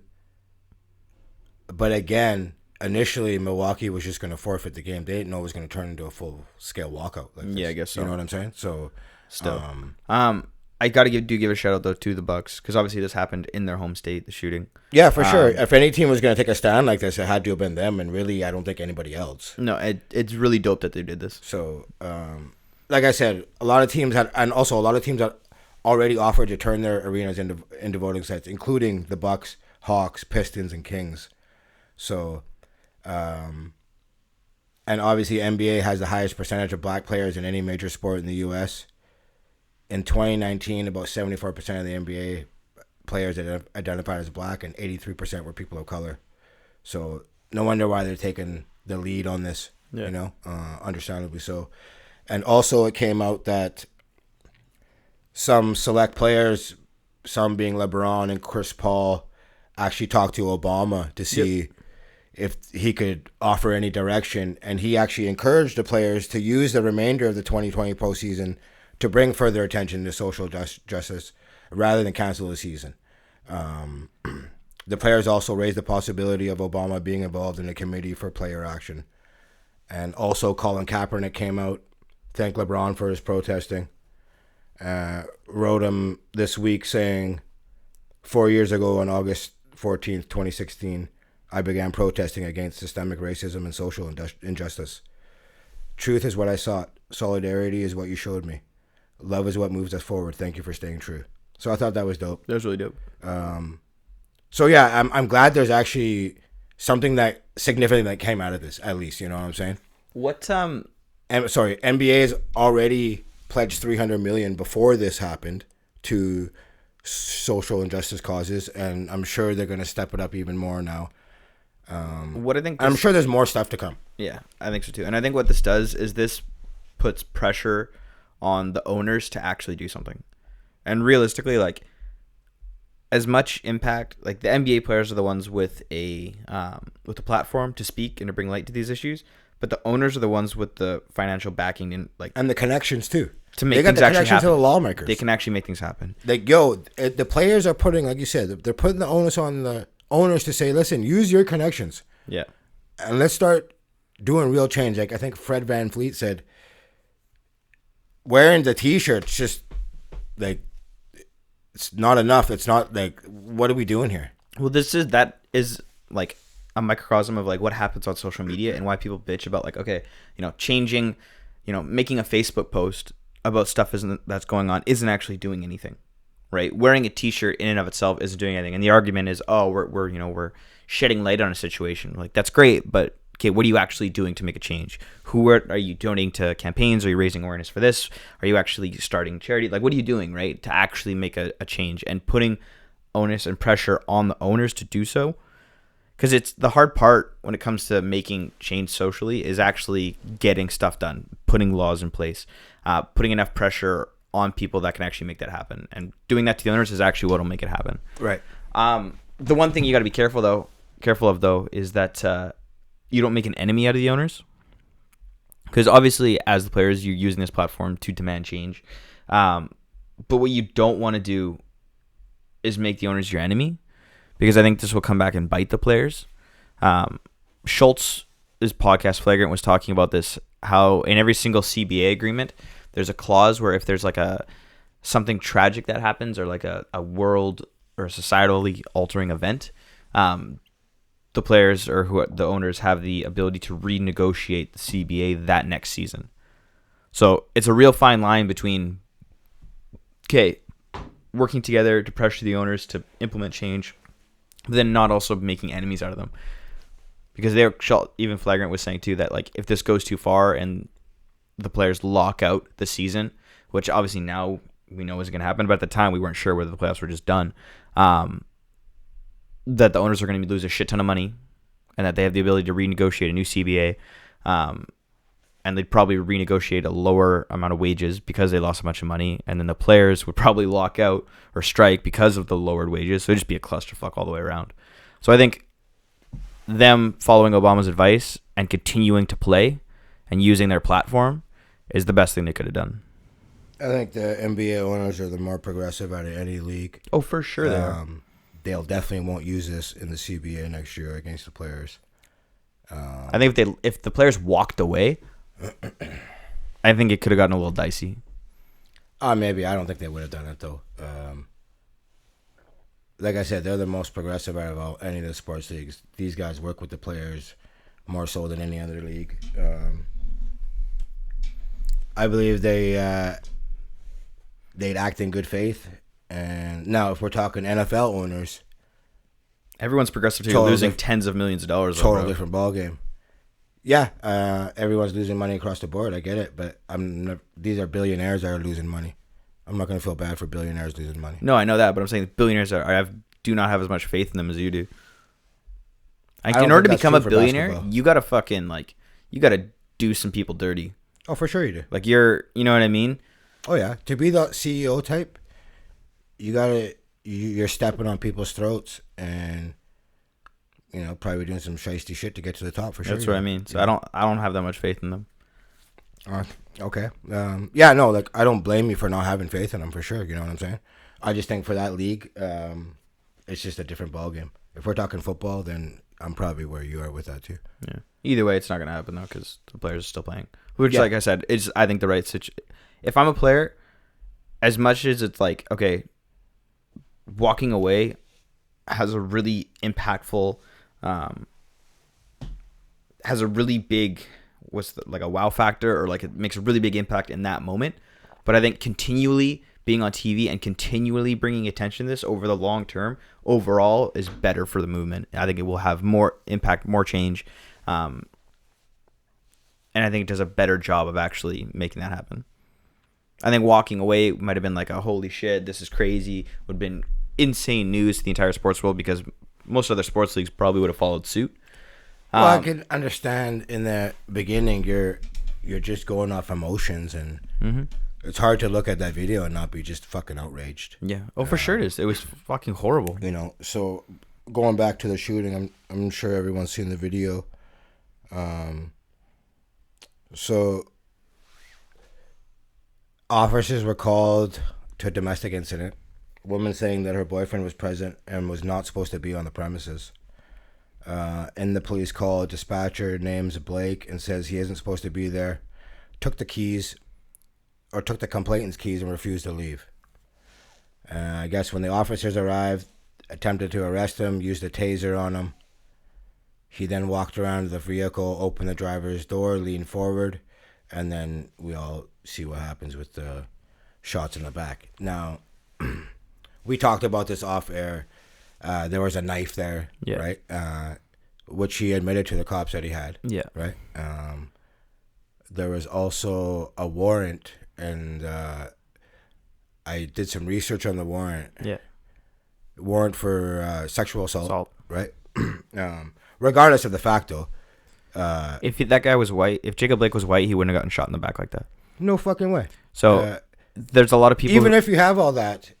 But again, initially Milwaukee was just going to forfeit the game. They didn't know it was going to turn into a full-scale walkout like this. Yeah, I guess so. You know what I'm saying? So, Still, I gotta give a shout out though to the Bucks, because obviously this happened in their home state, the shooting. yeah, for sure. If any team was going to take a stand like this, it had to have been them, and really, I don't think anybody else. No, it's really dope that they did this. So, like I said, a lot of teams had already offered to turn their arenas into voting sites, including the Bucks, Hawks, Pistons, and Kings. So, and obviously NBA has the highest percentage of black players in any major sport in the U.S. In 2019, about 74% of the NBA players identified as black, and 83% were people of color. So no wonder why they're taking the lead on this, Yeah. you know, understandably so. And also it came out that some select players, some being LeBron and Chris Paul, actually talked to Obama to see if he could offer any direction. And he actually encouraged the players to use the remainder of the 2020 postseason to bring further attention to social justice rather than cancel the season. The players also raised the possibility of Obama being involved in a committee for player action. And also Colin Kaepernick came out, thanked LeBron for his protesting. Wrote him this week saying, 4 years ago on August 14th, 2016, I began protesting against systemic racism and social injustice. Truth is what I sought. Solidarity is what you showed me. Love is what moves us forward. Thank you for staying true. So I thought that was dope. That was really dope. So yeah, I'm glad there's actually something that significant that came out of this, at least, you know what I'm saying? What NBA has already pledged $300 million before this happened to social injustice causes, and I'm sure they're going to step it up even more now. What I think I'm sure there's more stuff to come. Yeah, I think so too. And I think what this does is this puts pressure on the owners to actually do something. And realistically, like, as much impact, like the NBA players are the ones with a platform to speak and to bring light to these issues, but the owners are the ones with the financial backing and the connections too. To make they got things the actually connection happen. to the lawmakers. They can actually make things happen. Like, the players are putting, like you said, they're putting the onus on the owners to say, listen, use your connections. Yeah. And let's start doing real change. Like I think Fred VanVleet said, wearing the T-shirts just like it's not enough. It's not like, what are we doing here? Well, that is like a microcosm of like what happens on social media and why people bitch about like, okay, changing, making a Facebook post about stuff that's going on isn't actually doing anything, right? Wearing a T-shirt in and of itself isn't doing anything, and the argument is, oh, we're shedding light on a situation. Like, that's great, but okay, what are you actually doing to make a change? Are you donating to campaigns? Are you raising awareness for this? Are you actually starting charity? Like, what are you doing, right, to actually make a change and putting onus and pressure on the owners to do so? Because it's the hard part when it comes to making change socially is actually getting stuff done, putting laws in place, putting enough pressure on people that can actually make that happen. And doing that to the owners is actually what will make it happen. Right. The one thing you got to be careful of though, is that you don't make an enemy out of the owners. Because obviously, as the players, you're using this platform to demand change. But what you don't want to do is make the owners your enemy, because I think this will come back and bite the players. Schultz, his podcast Flagrant, was talking about this, how in every single CBA agreement, there's a clause where if there's like something tragic that happens, or like a world or societally altering event, the players or the owners have the ability to renegotiate the CBA that next season. So it's a real fine line between, okay, working together to pressure the owners to implement change, but then not also making enemies out of them. Because even Flagrant was saying too that like if this goes too far and the players lock out the season, which obviously now we know isn't going to happen, but at the time we weren't sure whether the playoffs were just done, that the owners are going to lose a shit ton of money, and that they have the ability to renegotiate a new CBA, and they'd probably renegotiate a lower amount of wages because they lost a bunch of money, and then the players would probably lock out or strike because of the lowered wages. So it'd just be a clusterfuck all the way around. So I think them following Obama's advice and continuing to play and using their platform is the best thing they could have done. I think the NBA owners are the more progressive out of any league. Oh, for sure they are. They'll definitely won't use this in the CBA next year against the players. I think if the players walked away, I think it could have gotten a little dicey. Maybe. I don't think they would have done it, though. Like I said, they're the most progressive out of any of the sports leagues. These guys work with the players more so than any other league. I believe they'd act in good faith. And now, if we're talking NFL owners, Everyone's progressive too. Total Losing diff- tens of millions of dollars. total different ball game. Yeah, everyone's losing money across the board. I get it, but these are billionaires that are losing money. I'm not going to feel bad for billionaires losing money. No, I know that, but I'm saying billionaires do not have as much faith in them as you do. Like, in order to become a billionaire, you gotta you gotta do some people dirty. Oh, for sure you do. Like you know what I mean? Oh yeah, to be the CEO type, you're stepping on people's throats and probably doing some shiesty shit to get to the top for sure. That's what I mean. So I don't have that much faith in them. Okay. Yeah, no, like I don't blame you for not having faith in them for sure. You know what I'm saying? I just think for that league, it's just a different ballgame. If we're talking football, then I'm probably where you are with that too. Yeah. Either way, it's not gonna happen though because the players are still playing. Which, like I said, is I think the right situation. If I'm a player, as much as it's like okay, walking away has a really impactful, has a really big, like a wow factor, or like it makes a really big impact in that moment. But I think continually being on TV and continually bringing attention to this over the long term overall is better for the movement. I think it will have more impact, more change, and I think it does a better job of actually making that happen. I think walking away might have been like a holy shit, this is crazy, would have been insane news to the entire sports world because most other sports leagues probably would have followed suit. Well, I can understand in the beginning you're just going off emotions and it's hard to look at that video and not be just fucking outraged. Yeah. Oh, for sure it is. It was fucking horrible. So going back to the shooting, I'm sure everyone's seen the video. So officers were called to a domestic incident. Woman saying that her boyfriend was present and was not supposed to be on the premises. In the police call, dispatcher names Blake and says he isn't supposed to be there. Took the complainant's keys and refused to leave. I guess when the officers arrived, attempted to arrest him, used a taser on him. He then walked around the vehicle, opened the driver's door, leaned forward, and then we all see what happens with the shots in the back. Now, we talked about this off air. There was a knife there, right? Which he admitted to the cops that he had. Yeah. Right? There was also a warrant, and I did some research on the warrant. Yeah. Warrant for sexual assault. Right? Regardless of the fact, though. If that guy was white, if Jacob Blake was white, he wouldn't have gotten shot in the back like that. No fucking way. So there's a lot of people. Even if you have all that,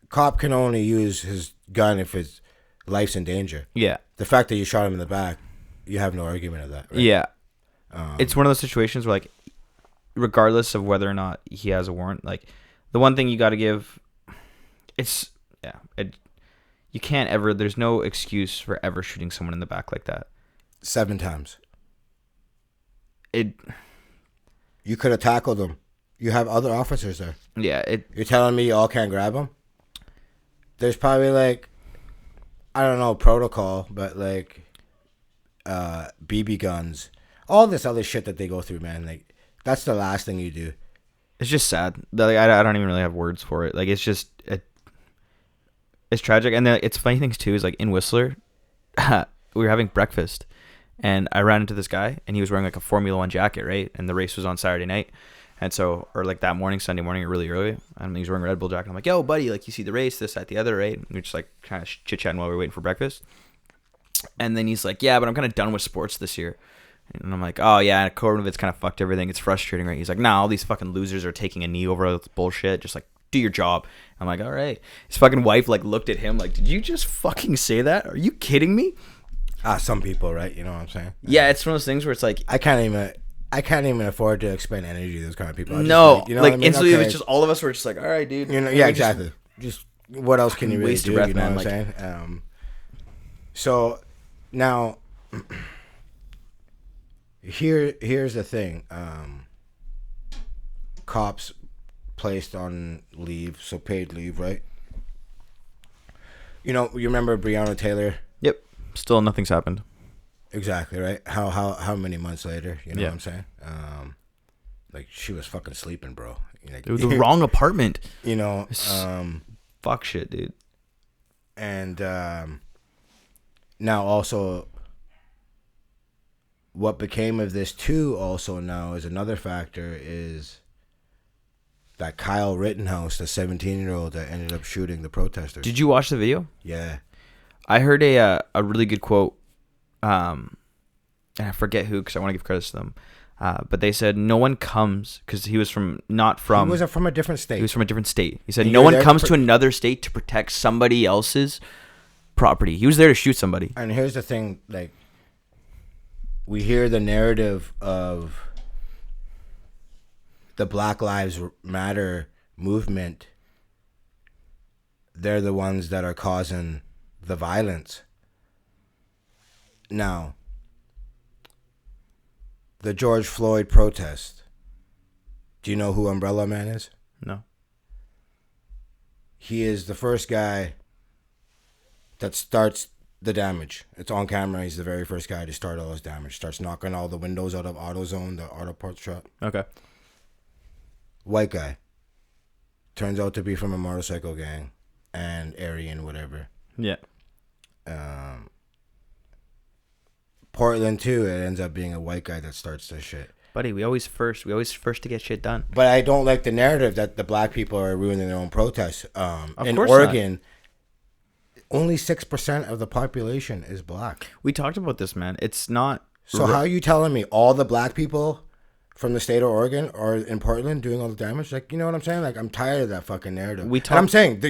cop can only use his gun if his life's in danger. Yeah. The fact that you shot him in the back, you have no argument of that, right? Yeah. It's one of those situations where, like, regardless of whether or not he has a warrant, like, the one thing you got to give, you can't ever, there's no excuse for ever shooting someone in the back like that. 7 times. You could have tackled him. You have other officers there. Yeah. You're telling me you all can't grab him? There's probably, like, I don't know, protocol, but, like, BB guns. All this other shit that they go through, man. Like, that's the last thing you do. It's just sad. Like, I don't even really have words for it. Like, it's just, it's tragic. And it's funny things, too, is, like, in Whistler, we were having breakfast, and I ran into this guy, and he was wearing, like, a Formula 1 jacket, right? And the race was on Saturday night. And so, or like that morning, Sunday morning, or really early, and he was wearing a Red Bull jacket. I'm like, yo, buddy, like, you see the race, this, that, the other, right? And we're just like kind of chit-chatting while we were waiting for breakfast. And then he's like, yeah, but I'm kind of done with sports this year. And I'm like, oh, yeah, COVID's kind of fucked everything. It's frustrating, right? He's like, nah, all these fucking losers are taking a knee over all this bullshit. Just, like, do your job. I'm like, all right. His fucking wife, like, looked at him like, did you just fucking say that? Are you kidding me? Some people, right? You know what I'm saying? Yeah, it's one of those things where it's like... I can't even... I can't even afford to expend energy to those kind of people. I just No, you know like what I mean? instantly, it was Okay. just all of us were just like, all right, dude. You know, And yeah, we just- exactly. Just what else can you really waste do? of breath, You know man, what I'm like- saying? So now, here's the thing. Cops placed on leave, so paid leave, right? You know, you remember Breonna Taylor? Yep. Still, nothing's happened. Exactly, right? How many months later? You know Yeah. what I'm saying? Like she was fucking sleeping, bro. Like, It was the wrong apartment. You know, Fuck shit, dude. and now also what became of this too also now is another factor is that Kyle Rittenhouse, the 17-year-old that ended up shooting the protesters. Did you watch the video? Yeah. I heard a really good quote. And I forget who, because I want to give credit to them. But they said no one comes because he was from He was from a different state. He was from a different state. He said And no you're one there to comes to another state to protect somebody else's property. He was there to shoot somebody. And here's the thing, like, we hear the narrative of the Black Lives Matter movement. They're the ones that are causing the violence. Now, the George Floyd protest. Do you know who Umbrella Man is? No. He is the first guy that starts the damage. It's on camera. He's the very first guy to start all this damage. Starts knocking all the windows out of AutoZone, the auto parts shop. Okay. White guy. Turns out to be from a motorcycle gang and Aryan, whatever. Yeah. Portland too. It ends up being a white guy that starts this shit. Buddy, we always first to get shit done. But I don't like the narrative that the black people are ruining their own protests. In course Oregon, only 6% of the population is black. We talked about this, man. It's not. So how are you telling me all the black people from the state of Oregon are in Portland doing all the damage? Like, you know what I'm saying? Like, I'm tired of that fucking narrative. We And I'm saying,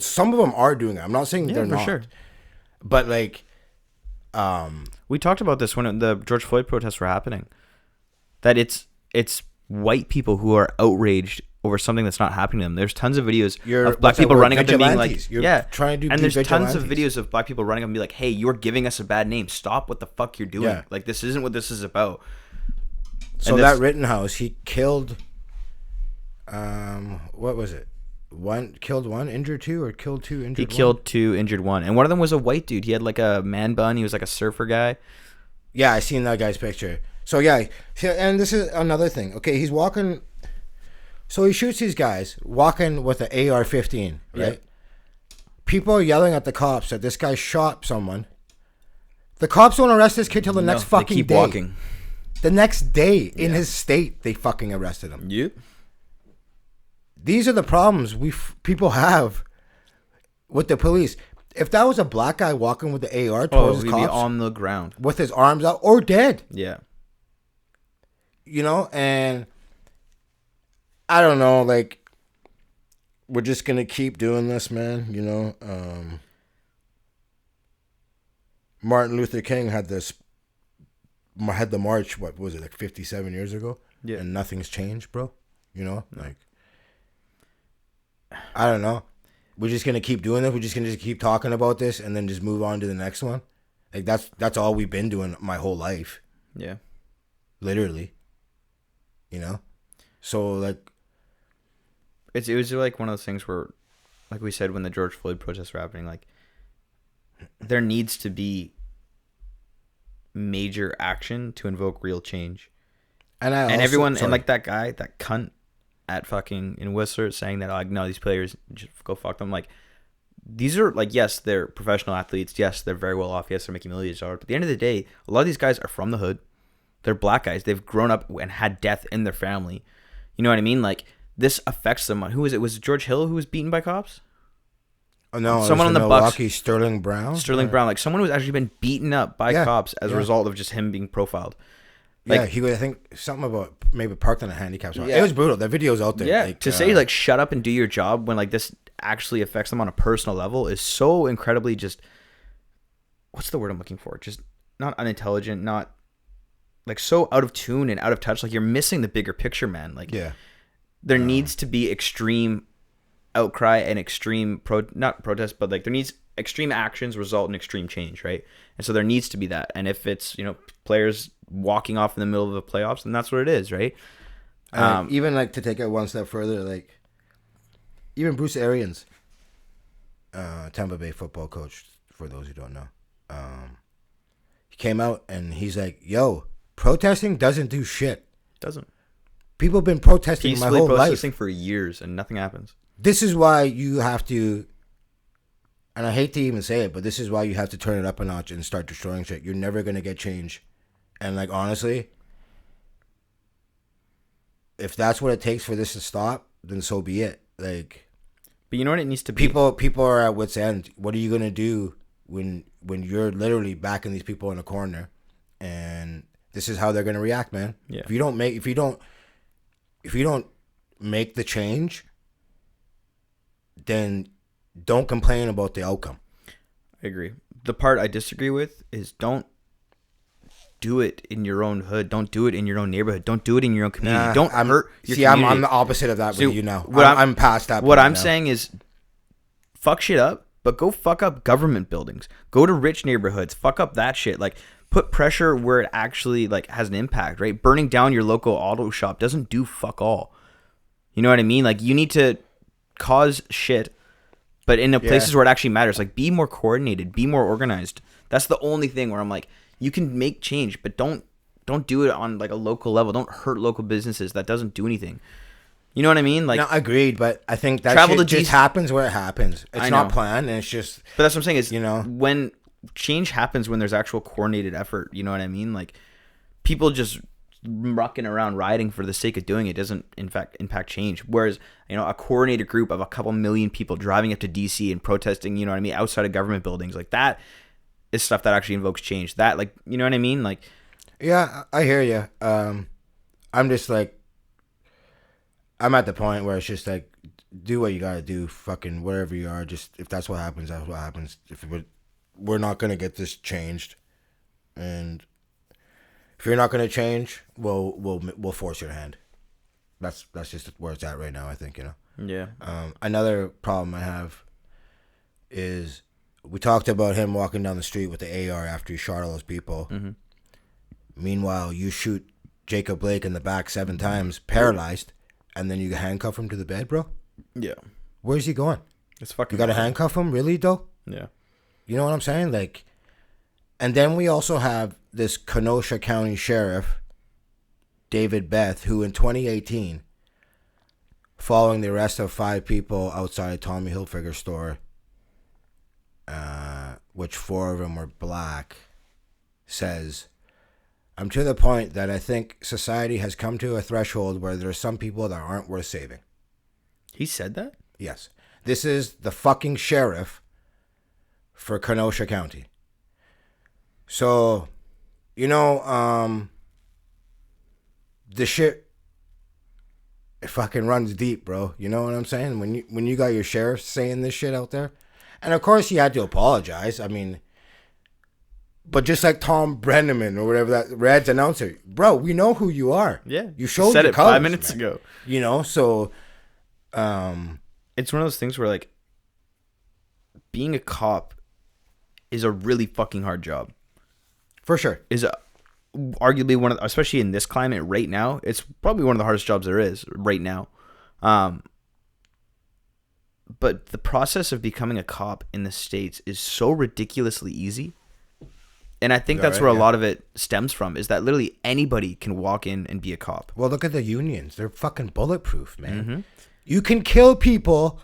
some of them are doing it. I'm not saying they're for not. sure. But like, We talked about this when the George Floyd protests were happening. That it's white people who are outraged over something that's not happening to them. There's tons of videos of black people running up and being like, vigilantes. You're yeah, trying to and be there's tons of vigilantes. videos of black people running up and be like, hey, you're giving us a bad name. Stop what the fuck you're doing. Yeah. Like, this isn't what this is about. So And that this- Rittenhouse, he killed, what was it? Killed one, injured two, or killed two, injured He one? killed two, injured one, and one of them was a white dude. He had like a man bun. He was like a surfer guy. Yeah, I seen that guy's picture. So yeah, and this is another thing. Okay, he's walking. So he shoots these guys walking with an AR-15, right? Yeah. People are yelling at the cops that this guy shot someone. The cops don't arrest this kid till the next fucking they keep day. walking. The next day in his state, they fucking arrested him. Yep. These are the problems people have with the police. If that was a black guy walking with the AR Oh, towards he'd his be cops on the ground. with his arms out or dead, Yeah. you know, and I don't know, like, we're just gonna keep doing this, man, you know. Martin Luther King had the march, what was it, like 57 years ago? Yeah. And nothing's changed, bro. You know, like, I don't know. We're just gonna keep doing this. We're just gonna keep talking about this and then just move on to the next one. Like, that's all we've been doing my whole life, Yeah. literally. You know, so like, It was like one of those things where, like we said, when the George Floyd protests were happening, like, there needs to be major action to invoke real change. and Everyone, sorry. and like that guy, that cunt at fucking in Whistler saying that, like, no, these players, just go fuck them. Like, these are, like, yes, they're professional athletes. Yes, they're very well off. Yes, they're making millions of dollars. But at the end of the day, a lot of these guys are from the hood. They're black guys. They've grown up and had death in their family. You know what I mean? Like, this affects them. Who was it? Was it George Hill who was beaten by cops? Oh, no, someone it was on the Bucks- Milwaukee, Sterling Brown. Sterling Brown. Like, someone who's actually been beaten up by Yeah, cops as a yeah. result of just him being profiled. Yeah, Like, he was, I think, something about maybe parked on a handicap spot. Yeah. It was brutal. The video's out there. yeah, Like, to say, like, shut up and do your job when, like, this actually affects them on a personal level is so incredibly just, what's the word I'm looking for? Just not unintelligent, not, like so out of tune and out of touch. Like you're missing the bigger picture, man. Like there needs to be extreme outcry and extreme not protest, but like there needs extreme actions result in extreme change, right? And so there needs to be that. And if it's players walking off in the middle of the playoffs, then that's what it is, right? Even like to take it one step further, like even Bruce Arians, Tampa Bay football coach, for those who don't know, he came out and he's like, "Yo, protesting doesn't do shit. Doesn't. People have been protesting my Peacefully whole protesting life for years and nothing happens." This is why you have to, and I hate to even say it, but this is why you have to turn it up a notch and start destroying shit. You're never gonna get change, and like honestly, if that's what it takes for this to stop, then so be it. Like, but you know what it needs to be. People are at wit's end. What are you gonna do when you're literally backing these people in a corner, and this is how they're gonna react, man? Yeah. If you don't make the change, then don't complain about the outcome. I agree. The part I disagree with is don't do it in your own hood. Don't do it in your own neighborhood. Don't do it in your own community. Don't hurt your community. I'm the opposite of that with you now. I'm past that. What I'm saying is fuck shit up, but go fuck up government buildings. Go to rich neighborhoods. Fuck up that shit. Like, put pressure where it actually like has an impact, right? Burning down your local auto shop doesn't do fuck all. You know what I mean? Like, you need to cause shit, but in the places where it actually matters. Like, be more coordinated, be more organized. That's the only thing where I'm like, you can make change, but don't do it on like a local level. Don't hurt local businesses. That doesn't do anything. You know what I mean? Like, no, agreed, but I think that travel shit to just happens where it happens. It's not know. planned, and it's just. But that's what I'm saying is, when change happens when there's actual coordinated effort. You know what I mean? Like, people just rucking around rioting for the sake of doing it doesn't in fact impact change. Whereas, a coordinated group of a couple million people driving up to DC and protesting, you know what I mean, outside of government buildings, like that is stuff that actually invokes change. That, like, you know what I mean? Like, yeah, I hear you. I'm just like, I'm at the point where it's just like, do what you gotta do, fucking whatever you are. Just if that's what happens, that's what happens. We're not gonna get this changed, and if you're not gonna change, we'll force your hand. That's just where it's at right now. I think Yeah. Another problem I have is we talked about him walking down the street with the AR after he shot all those people. Mm-hmm. Meanwhile, you shoot Jacob Blake in the back 7 times, paralyzed, and then you handcuff him to the bed, bro? Yeah. Where's he going? It's fucking. You got to handcuff him, really, though? Yeah. You know what I'm saying? Like, and then we also have this Kenosha County Sheriff, David Beth, who in 2018, following the arrest of 5 people outside Tommy Hilfiger store, which 4 of them were black, says, "I'm to the point that I think society has come to a threshold where there are some people that aren't worth saving." He said that? Yes. This is the fucking sheriff for Kenosha County. So, the shit, it fucking runs deep, bro. You know what I'm saying? When you got your sheriff saying this shit out there, and of course he had to apologize. I mean, but just like Tom Brenneman or whatever, that Reds announcer, bro, we know who you are. Yeah, you showed said your it colors, 5 minutes man. ago. So, it's one of those things where like being a cop is a really fucking hard job. For sure, is arguably one of, especially in this climate right now, it's probably one of the hardest jobs there is right now. But the process of becoming a cop in the States is so ridiculously easy. And I think that's where a lot of it stems from, is that literally anybody can walk in and be a cop. Well, look at the unions. They're fucking bulletproof, man. Mm-hmm. You can kill people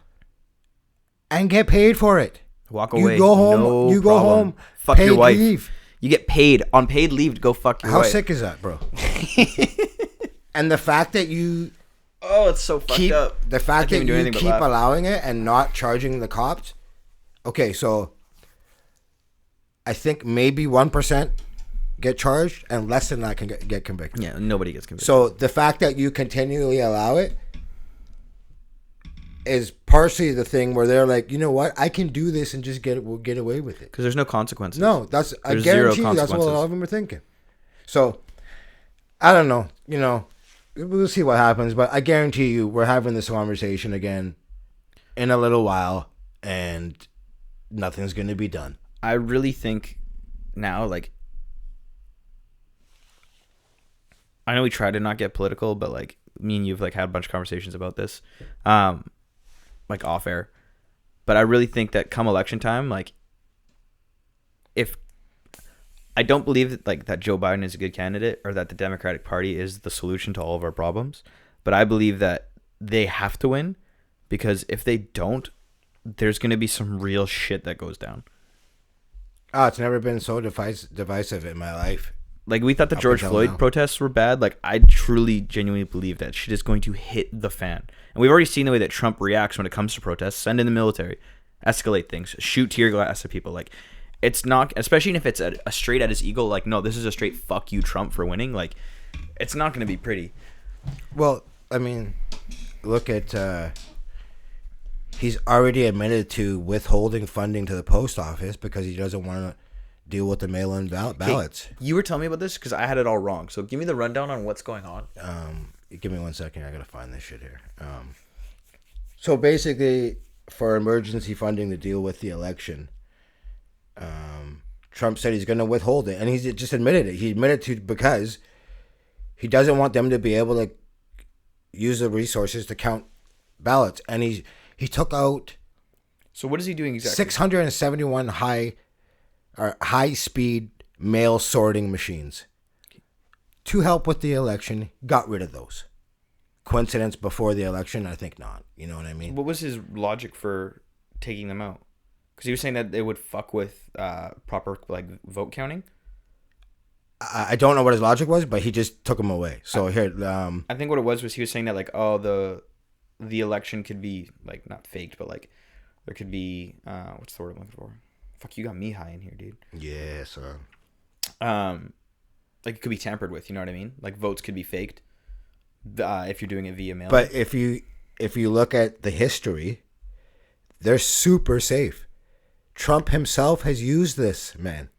and get paid for it. Walk away. You go home. No you go problem. home. Fuck paid your wife. Leave. You get paid on paid leave to go fuck your wife. How sick is that, bro? And the fact that you it's so fucked up. The fact that you keep allowing it and not charging the cops. Okay, so I think maybe 1% get charged, and less than that can get convicted. Yeah, nobody gets convicted. So the fact that you continually allow it is partially the thing where they're like, you know what, I can do this and just get away with it because there's no consequences. No, I guarantee you that's what a lot of them are thinking. So I don't know. You know, we'll see what happens. But I guarantee you, we're having this conversation again in a little while, and nothing's going to be done. I really think now, like, I know we try to not get political, but like me and you've like had a bunch of conversations about this, like off air. But I really think that come election time, like, if I don't believe that like that Joe Biden is a good candidate or that the Democratic Party is the solution to all of our problems, but I believe that they have to win, because if they don't, there's going to be some real shit that goes down. Oh, it's never been so divisive in my life. Like, we thought the Up George until Floyd now. protests were bad. Like, I truly, genuinely believe that shit is going to hit the fan. And we've already seen the way that Trump reacts when it comes to protests. Send in the military, escalate things, shoot tear gas at people. Like, it's not, especially if it's a straight at his ego. Like, no, this is a straight fuck you, Trump, for winning. Like, it's not going to be pretty. Well, I mean, look at he's already admitted to withholding funding to the post office because he doesn't want to deal with the mail-in ballots. Hey, you were telling me about this because I had it all wrong. So give me the rundown on what's going on. Give me 1 second. I gotta find this shit here. So basically, for emergency funding to deal with the election, Trump said he's gonna withhold it, and he's just admitted it. He admitted to because he doesn't want them to be able to use the resources to count ballots, and he took out So what is he doing exactly? 671 high-speed mail sorting machines to help with the election. Got rid of those. Coincidence before the election? I think not. You know what I mean? What was his logic for taking them out? Because he was saying that they would fuck with proper like vote counting. I don't know what his logic was, but he just took them away. So here, I think what it was he was saying that like, oh, the election could be like not faked, but like there could be what's the word I'm looking for? Fuck, you got me high in here, dude. yeah, so Like it could be tampered with. You know what I mean? Like votes could be faked if you're doing it via mail. but if you look at the history, they're super safe. Trump himself has used this, man.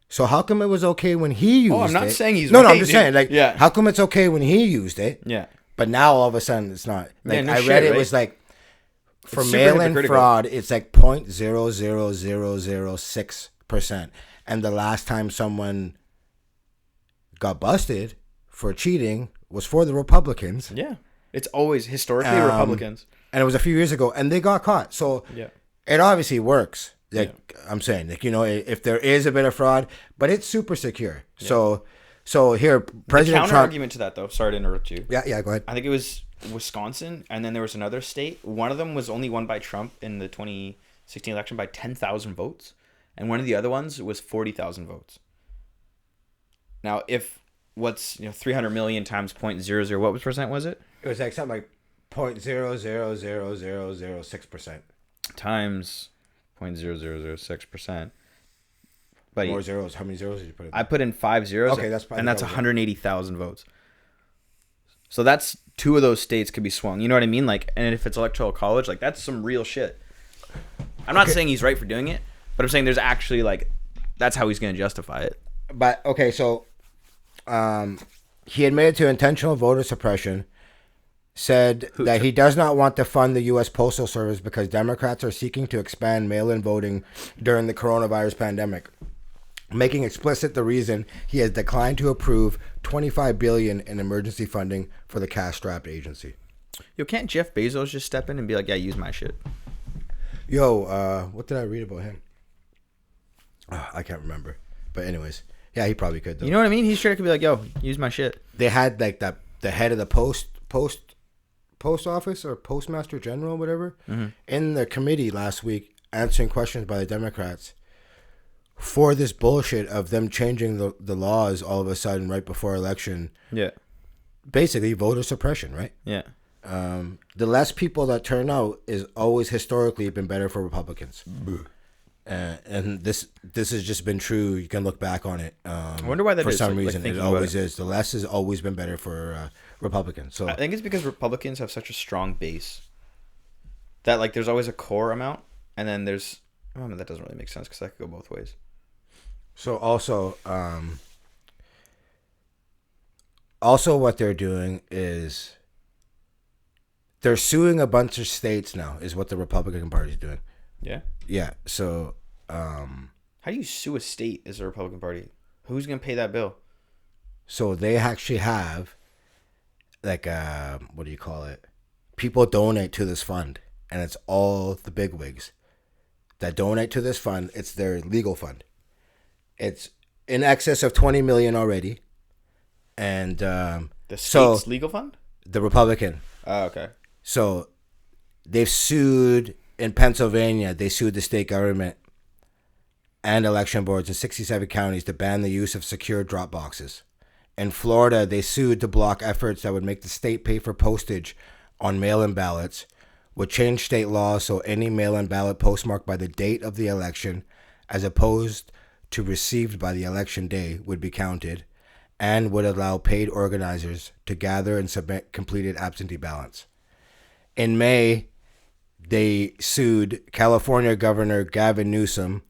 So how come it was okay when he used it? I'm not saying he's no, right, I'm just dude. saying, like, Yeah. how come it's okay when he used it? yeah. But now all of a sudden it's not. Like, Yeah, no I shit, read it right? was like for It's super mail-in hypocritical. fraud, it's like 0.00006%. And the last time someone got busted for cheating was for the Republicans, Yeah. It's always historically Um, Republicans. and it was a few years ago, and they got caught. So Yeah. it obviously works. Like I'm saying, like, you know, if there is a bit of fraud, but it's super secure. So here, The President counter Trump. argument to that, though, sorry to interrupt you. Yeah, go ahead. I think it was Wisconsin, and then there was another state. One of them was only won by Trump in the 2016 election by 10,000 votes, and one of the other ones was 40,000 votes. Now, if what's 300 million times 0.00, what percent was it? It was like something like 0.00006%. Times 0.0006%. But More zeros. How many zeros did you put in? I put in 5 zeros. Okay, that's probably and that's probably 180,000 votes. So that's two of those states could be swung. You know what I mean? Like, and if it's electoral college, like that's some real shit. I'm not saying he's right for doing it, but I'm saying there's actually like that's how he's going to justify it. But okay, so he admitted to intentional voter suppression. Said that he does not want to fund the U.S. Postal Service because Democrats are seeking to expand mail-in voting during the coronavirus pandemic, making explicit the reason he has declined to approve $25 billion in emergency funding for the cash-strapped agency. Yo, can't Jeff Bezos just step in and be like, "Yeah, use my shit"? Yo, what did I read about him? I can't remember. But anyways, yeah, he probably could though. You know what I mean? He straight could be like, "Yo, use my shit." They had like the head of the post office or postmaster general, whatever, in the committee last week answering questions by the Democrats for this bullshit of them changing the laws all of a sudden right before election. Yeah, Basically voter suppression, right? yeah. The less people that turn out is always historically been better for Republicans. And this has just been true. You can look back on it. I wonder why that for is, some like reason it thinking about always it. is. The less has always been better for Republicans. So I think it's because Republicans have such a strong base that like there's always a core amount, and then there's that doesn't really make sense because that could go both ways. also also what they're doing is they're suing a bunch of states now. Is what the Republican Party is doing. Yeah. Yeah. So. How do you sue a state as a Republican Party? Who's gonna pay that bill? So they actually have, like, what do you call it? People donate to this fund, and it's all the bigwigs that donate to this fund. It's their legal fund. It's in excess of 20 million already, and The state's legal fund? the Republican. Oh, okay. So they've sued in Pennsylvania. They sued the state government and election boards in 67 counties to ban the use of secure drop boxes. In Florida, they sued to block efforts that would make the state pay for postage on mail-in ballots, would change state law so any mail-in ballot postmarked by the date of the election, as opposed to received by the election day, would be counted, and would allow paid organizers to gather and submit completed absentee ballots. In May, they sued California Governor Gavin Newsom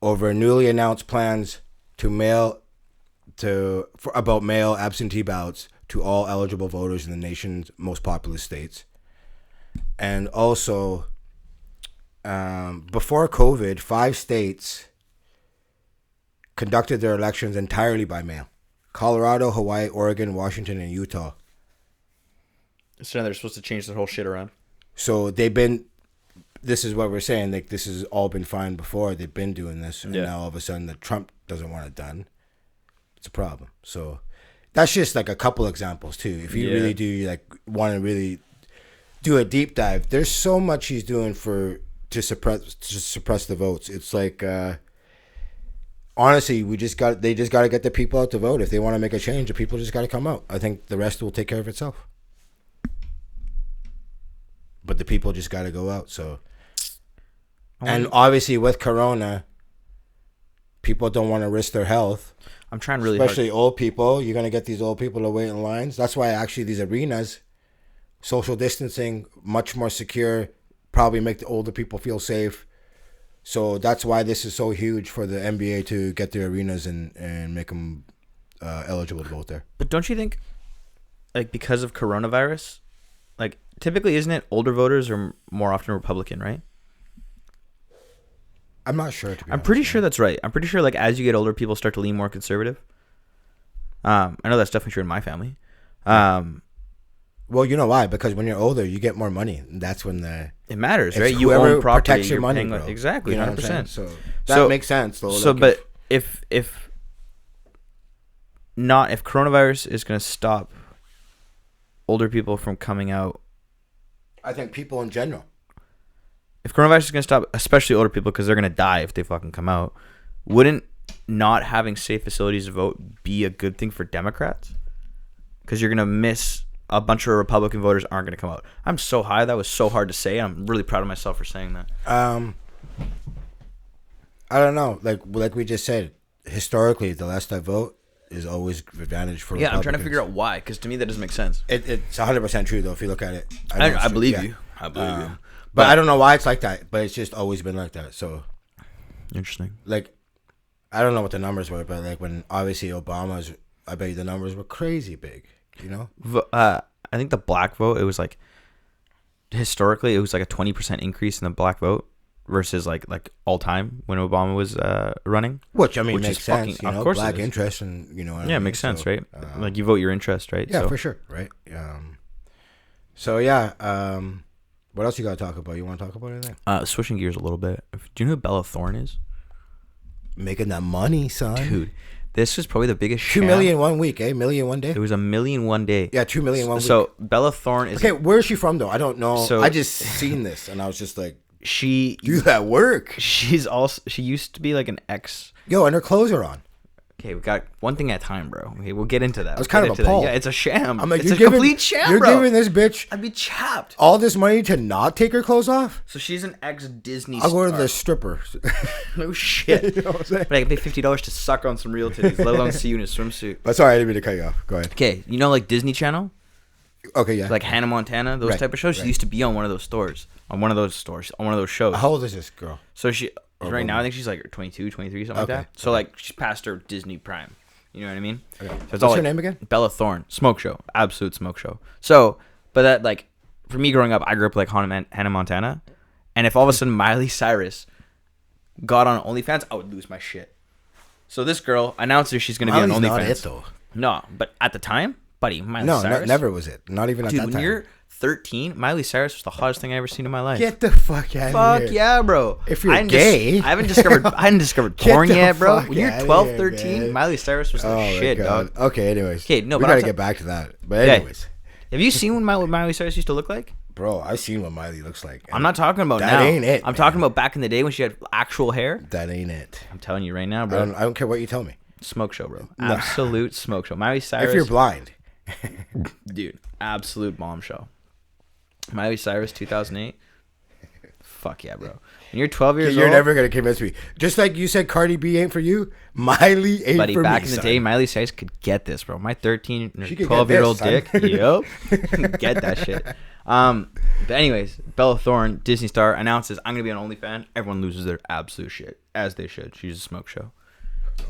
over newly announced plans to mail absentee ballots to all eligible voters in the nation's most populous states. And also, before COVID, 5 states conducted their elections entirely by mail: Colorado, Hawaii, Oregon, Washington, and Utah. So now they're supposed to change the whole shit around. So this is what we're saying, like, this has all been fine before. They've been doing this, and now all of a sudden that Trump doesn't want it done. It's a problem. So that's just like a couple examples too. If you really do want to really do a deep dive, there's so much he's doing to suppress the votes. It's like honestly, they just got to get the people out to vote. If they want to make a change, the people just got to come out. I think the rest will take care of itself. But the people just got to go out. So, and obviously with Corona, people don't want to risk their health. I'm trying really especially old people. You're going to get these old people to wait in lines. That's why actually these arenas, social distancing, much more secure, probably make the older people feel safe. So that's why this is so huge for the NBA to get their arenas and make them eligible to vote there. But don't you think, like, because of coronavirus, like, typically isn't it older voters are more often Republican, right? I'm not sure. I'm pretty sure that's right. I'm pretty sure, like, as you get older, people start to lean more conservative. I know that's definitely true in my family. Well, you know why? Because when you're older, you get more money. That's when it matters, right? You own property. Protects your money, bro. Exactly, 100%. So that makes sense, though. So, but if coronavirus is going to stop older people from coming out, I think people in general. If coronavirus is going to stop, especially older people, because they're going to die if they fucking come out, wouldn't not having safe facilities to vote be a good thing for Democrats? Because you're going to miss a bunch of Republican voters aren't going to come out. I'm so high. That was so hard to say. I'm really proud of myself for saying that. I don't know. Like we just said, historically, the last I vote is always advantage for Republicans. I'm trying to figure out why, because to me that doesn't make sense. It's 100% true, though, if you look at it. I believe you. I believe you. But I don't know why it's like that, but it's just always been like that. So interesting. Like, I don't know what the numbers were, but like when obviously Obama's, I bet you the numbers were crazy big, you know? I think the black vote, it was like, historically, it was like a 20% increase in the black vote versus like all time when Obama was running. Which, I mean, makes sense, you know? Of course black interest and, you know what I mean? It makes sense, right? Like you vote your interest, right? Yeah, for sure, right? So, yeah, what else you got to talk about? You want to talk about anything? Switching gears a little bit. Do you know who Bella Thorne is? Making that money, son. Dude, this was probably the biggest 2 million one week, $1 million one day? It was $1 million one day. Yeah, 2 million one week. So Bella Thorne is... Okay, where is she from, though? I don't know. So, I just seen this, and I was just like, she... Do that work. She used to be like an ex... Yo, and her clothes are on. Okay, we got one thing at a time, bro. Okay, we'll get into that. I was kind of appalled. Yeah, it's a sham. I'm like, it's a complete sham, you're bro. You're giving this bitch... I'd be chapped. All this money to not take her clothes off? So she's an ex-Disney I'll star. go to the stripper. No shit. You know what I'm saying? But I can pay $50 to suck on some real titties, let alone see you in a swimsuit. But sorry, I didn't mean to cut you off. Go ahead. Okay, you know like Disney Channel? Okay, yeah. Like Hannah Montana, those type of shows? She used to be on one of those stores. On one of those shows. How old is this girl? So she... Right now, I think she's like 22, 23, something like that. So like she's past her Disney Prime. You know what I mean? Okay. So it's What's all her like name again? Bella Thorne. Smoke show. Absolute smoke show. So, but that like, for me growing up, I grew up like Hannah Montana. And if all of a sudden Miley Cyrus got on OnlyFans, I would lose my shit. So this girl announces she's going to be on Miley's OnlyFans. not it, though. No, but at the time, buddy, Miley No, Cyrus. never was it. Not even at Dude, that when time. you're 13, Miley Cyrus was the hottest thing I ever seen in my life. Get the fuck out of Fuck here. yeah, bro. If you're I hadn't gay. I hadn't discovered Get porn the yet, bro. fuck When you're outta 12, here, 13, man. Miley Cyrus was the Oh my shit, God. dog. Okay, anyways. Okay, no, we but gotta I'm get back to that. But Yeah. anyways, Have you seen what Miley Cyrus used to look like? bro, I've seen what Miley looks like. I'm not talking about that now. ain't it, I'm man. talking about back in the day when she had actual hair. That ain't it. I'm telling you right now, I bro. don't care what you tell me. Smoke show, bro. Absolute smoke show. Miley Cyrus. If you're blind, Dude, absolute bombshell. Miley Cyrus, 2008. Fuck yeah, bro. When you're 12 years you're old. never gonna convince me. Just like you said, Cardi B ain't for you. Miley ain't Buddy, for back me. in the son. day, Miley Cyrus could get this, bro. My 13 or She could get 12-year-old this, dick, son. yep, get that shit. But anyways, Bella Thorne, Disney star, announces I'm gonna be on OnlyFans. Everyone loses their absolute shit, as they should. She's a smoke show.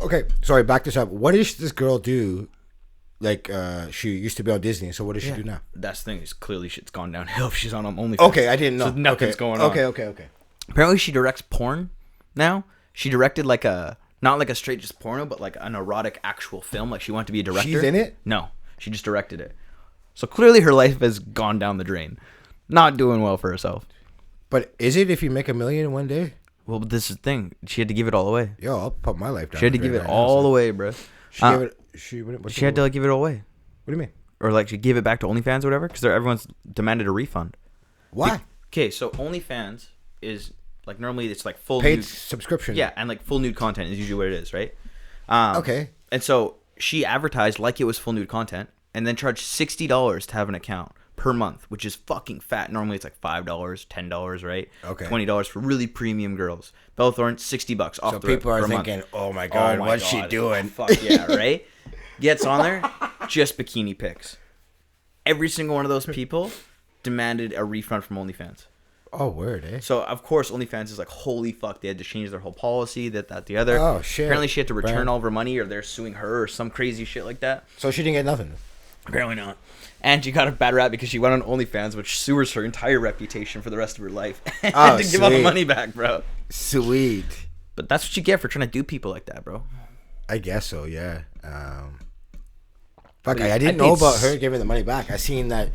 Okay, sorry. Back this up. What does this girl do? Like, she used to be on Disney. So what does she do now? That's the thing. Is clearly shit's gone downhill if she's on OnlyFans. Okay, I didn't know. So nothing's okay. going on. Okay. Apparently, she directs porn now. She directed like a not like a straight just porno, but like an erotic actual film. Like she wanted to be a director. She's in it? No, she just directed it. So clearly, her life has gone down the drain. Not doing well for herself. But is it if you make $1 million in one day? Well, but this is the thing. She had to give it all away. Yo, I'll put my life down. She had to the give drain it right now, all son. away, bro. She gave it. What's She the had to word? like give it all away, What do you mean? or like she gave it back to OnlyFans or whatever, because everyone's demanded a refund. Why? Okay, so OnlyFans is like normally it's like full Paid nude, subscription. yeah, and like full nude content is usually what it is, right? Okay. And so she advertised like it was full nude content, and then charged $60 to have an account per month, which is fucking fat. Normally it's like $5, $10, right? Okay. $20 for really premium girls. Bella Thorne, $60 off So the rip people are per month. thinking, "Oh my God, what's she doing?" Fuck yeah, right? Gets on there, just bikini pics. Every single one of those people demanded a refund from OnlyFans. Oh, word, eh? So of course OnlyFans is like, holy fuck, they had to change their whole policy, that, the other. Oh, shit. Apparently she had to return Brand. all of her money, or they're suing her, or some crazy shit like that. So she didn't get nothing. Apparently not. And she got a bad rap because she went on OnlyFans, which sewers her entire reputation for the rest of her life. And Oh, to give all the sweet. money back, bro. Sweet. But that's what you get for trying to do people like that, bro. I guess so. Yeah. Fuck, I I didn't paid know about her giving the money back. I seen that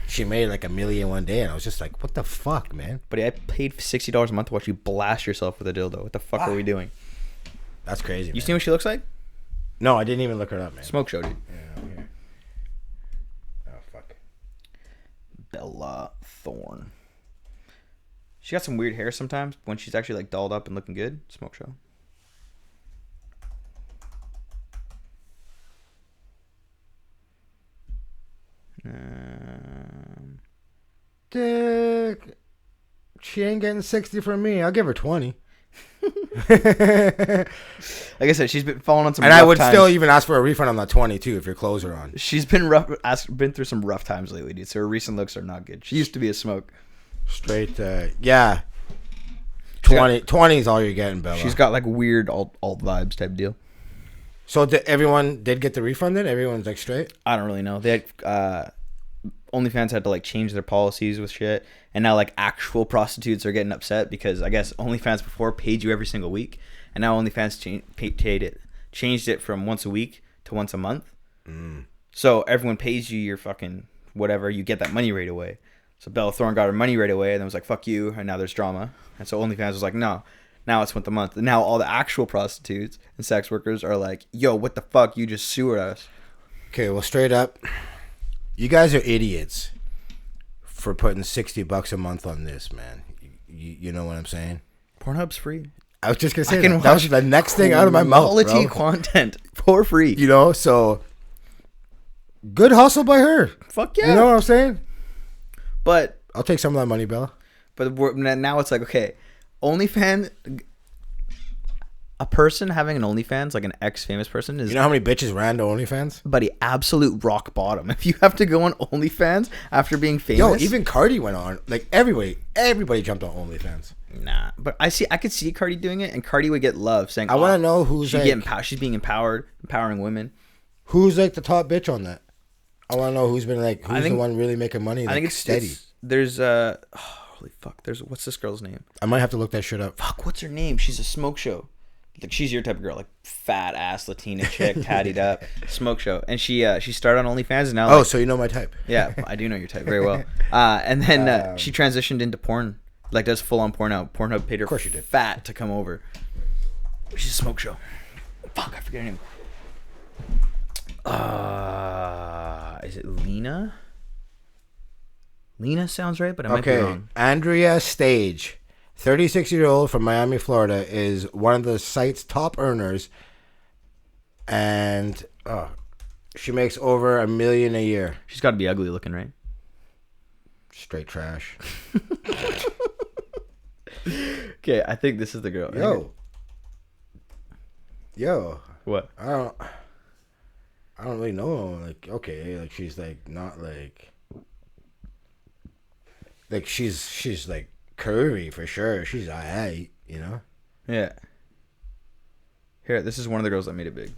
she made like $1 million one day, and I was just like, "What the fuck, man?" But I paid $60 a month to watch you blast yourself with a dildo. What the fuck are we doing? That's crazy. You man. see what she looks like? No, I didn't even look her up, man. Smoke show, dude. Yeah, okay. Oh fuck. Bella Thorne. She got some weird hair sometimes. But when she's actually like dolled up and looking good, smoke show. Dick. She ain't getting 60 from me. I'll give her 20. Like I said, she's been falling on some. And rough I would times. still even ask for a refund on that 20 too if your clothes are on. She's been been through some rough times lately, dude. So her recent looks are not good. She used to be a smoke. Straight, yeah. 20 is all you're getting, Bella. She's got like weird alt vibes type deal. So everyone did get the refund then? Everyone's like straight? I don't really know. They had OnlyFans had to like change their policies with shit, and now like actual prostitutes are getting upset because I guess OnlyFans before paid you every single week, and now OnlyFans changed it from once a week to once a month. So everyone pays you your fucking whatever, you get that money right away. So Bella Thorne got her money right away, and then was like, "Fuck you," and now there's drama. And so OnlyFans was like, "No, now it's once a month." And now all the actual prostitutes and sex workers are like, "Yo, what the fuck? You just sued us." Okay, well, straight up, you guys are idiots for putting $60 a month on this, man. You know what I'm saying? Pornhub's free. I was just gonna say I can that. That was the next thing out of my mouth, Quality bro. content for free. You know, so good hustle by her. Fuck yeah. You know what I'm saying? But I'll take some of that money, Bella. now it's like, okay, OnlyFans. a person having an OnlyFans, like an ex-famous person, is You know how many bitches ran to OnlyFans? buddy, absolute rock bottom. If you have to go on OnlyFans after being famous, Yo, even Cardi went on. Like everybody jumped on OnlyFans. nah. But I could see Cardi doing it, and Cardi would get love saying, I want to know who's she's being empowered, empowering women. who's like the top bitch on that. I want to know who's been like who's think- the one really making money. Like, I think it's steady. There's holy fuck. There's what's this girl's name? I might have to look that shit up. Fuck, what's her name? She's a smoke show. Like she's your type of girl, like fat ass Latina chick, tatted up, smoke show. And she started on OnlyFans and now. Oh, like, so you know my type. yeah, I do know your type very well. And then she transitioned into porn, like does full on porn now. Pornhub paid her, Of course she did, fat to come over. She's a smoke show. Fuck, I forget her name. Is it Lena? Lena sounds right, but I might be Okay, wrong. Andrea Stage, 36-year-old from Miami, Florida, is one of the site's top earners, and she makes over $1 million a year. She's got to be ugly looking, right? Straight trash. Okay, I think this is the girl. Yo, What? I don't really know. Like, okay, like she's like not like she's like curvy for sure. She's alright, you know. Yeah. Here, this is one of the girls that made it big.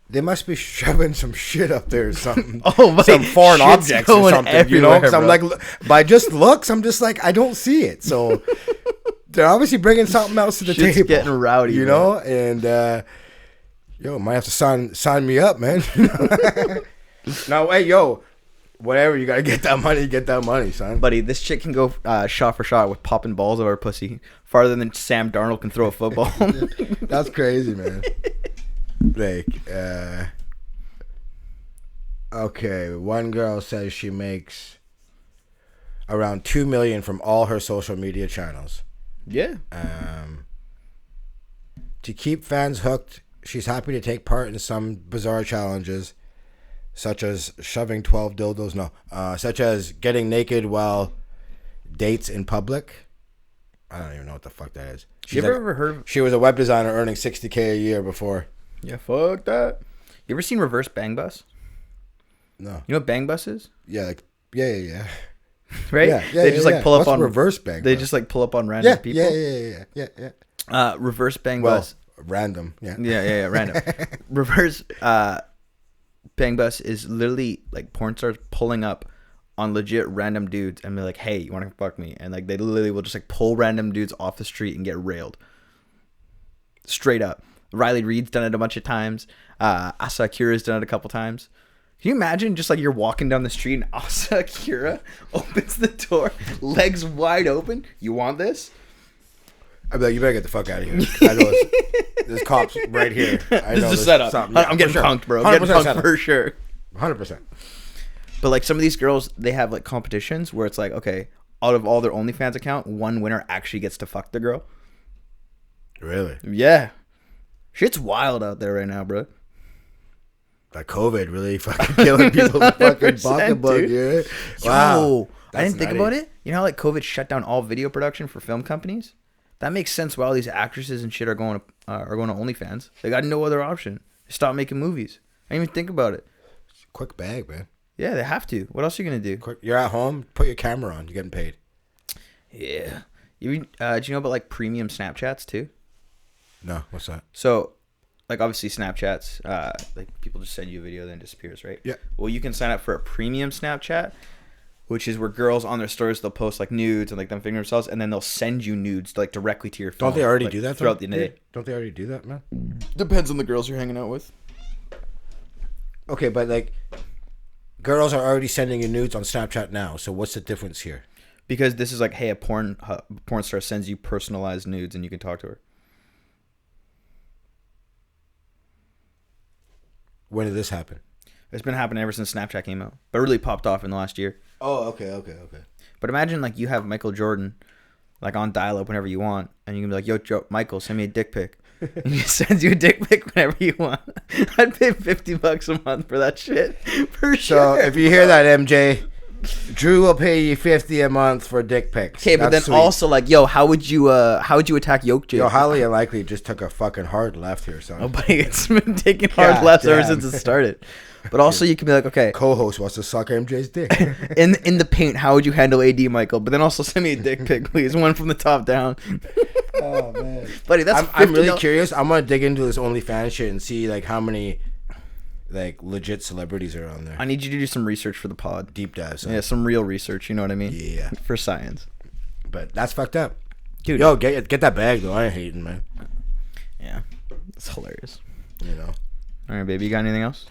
They must be shoving some shit up there or something. Oh, buddy, some foreign shit's objects or going something. You know, everywhere, 'cause I'm bro. like, by just looks, I'm just like, I don't see it. So they're obviously bringing something else to the Shit's table. getting rowdy, you bro. know. And yo, might have to sign me up, man. Now, hey, yo, whatever, you gotta get that money, son. Buddy, this chick can go shot for shot with popping balls of our pussy farther than Sam Darnold can throw a football. That's crazy, man. Like, okay, one girl says she makes around $2 million from all her social media channels. Yeah. To keep fans hooked, she's happy to take part in some bizarre challenges, such as shoving 12 dildos. No, such as getting naked while dates in public. I don't even know what the fuck that is. You ever heard? She was a web designer earning $60K a year before. Yeah, fuck that. You ever seen Reverse Bang Bus? No. You know what Bang Bus is? Yeah, like yeah. Right? Yeah, they just like pull up What's on reverse bang. They bus? just like pull up on random people. Yeah. Reverse Bang Well, Bus. random. Yeah. Yeah, random. Reverse Bang Bus is literally like porn stars pulling up on legit random dudes and be like, "Hey, you want to fuck me?" And like they literally will just like pull random dudes off the street and get railed. Straight up. Riley Reid's done it a bunch of times. Asa Akira's done it a couple times. Can you imagine just like you're walking down the street and Asa Akira opens the door, legs wide open? You want this? I'd be like, you better get the fuck out of here. I know there's cops right here. I This know is a there's setup. something. I'm getting punked, bro. I'm getting punked for sure. 100%. But like some of these girls, they have like competitions where it's like, okay, out of all their OnlyFans account, one winner actually gets to fuck the girl. Really? Yeah. Shit's wild out there right now, bro. Like COVID really fucking killing people's fucking 100%, pocketbook, dude. yeah. Wow. Yo, I That's didn't think nutty. about it. You know how like COVID shut down all video production for film companies? That makes sense why all these actresses and shit are going to OnlyFans. They got no other option. Stop making movies. I didn't even think about it. Quick bag, man. Yeah, they have to. What else are you gonna do? Quick. You're at home, put your camera on, you're getting paid. Yeah. Do you know about like premium Snapchats too? No, what's that? So, like obviously Snapchats, like people just send you a video then it disappears, right? Yeah. Well, you can sign up for a premium Snapchat, which is where girls on their stories they'll post like nudes and like them fingering themselves, and then they'll send you nudes like directly to your phone. Don't they already like, do that throughout though? the day? Don't they already do that, man? Depends on the girls you're hanging out with. Okay, but like girls are already sending you nudes on Snapchat now, so what's the difference here? Because this is like, hey, a porn star sends you personalized nudes and you can talk to her. When did this happen? It's been happening ever since Snapchat came out, but it really popped off in the last year. Oh, okay. But imagine like you have Michael Jordan like on dial-up whenever you want, and you can be like, yo, Michael, send me a dick pic. And he sends you a dick pic whenever you want. I'd pay $50 a month for that shit. For So sure. if you hear that, MJ, Drew will pay you $50 a month for dick pics. Okay, but then That's sweet. also like, yo, how would you attack Yoke J? Yo, highly unlikely just took a fucking hard left here, son. Nobody it's been taking hard God lefts ever damn. since it started. But also, you can be like, okay, Co-host wants to suck MJ's dick. in the paint, how would you handle AD, Michael? But then also send me a dick pic, please. One from the top down. Oh man, Buddy, that's I'm really $50. curious. I'm gonna dig into this OnlyFans shit and see like how many like legit celebrities are on there. I need you to do some research for the pod. Deep dive, son. Yeah, some real research. You know what I mean? Yeah. For science, But that's fucked up. dude. Yo, get that bag though. I ain't hating, man. Yeah, it's hilarious. You know. All right, baby. You got anything else?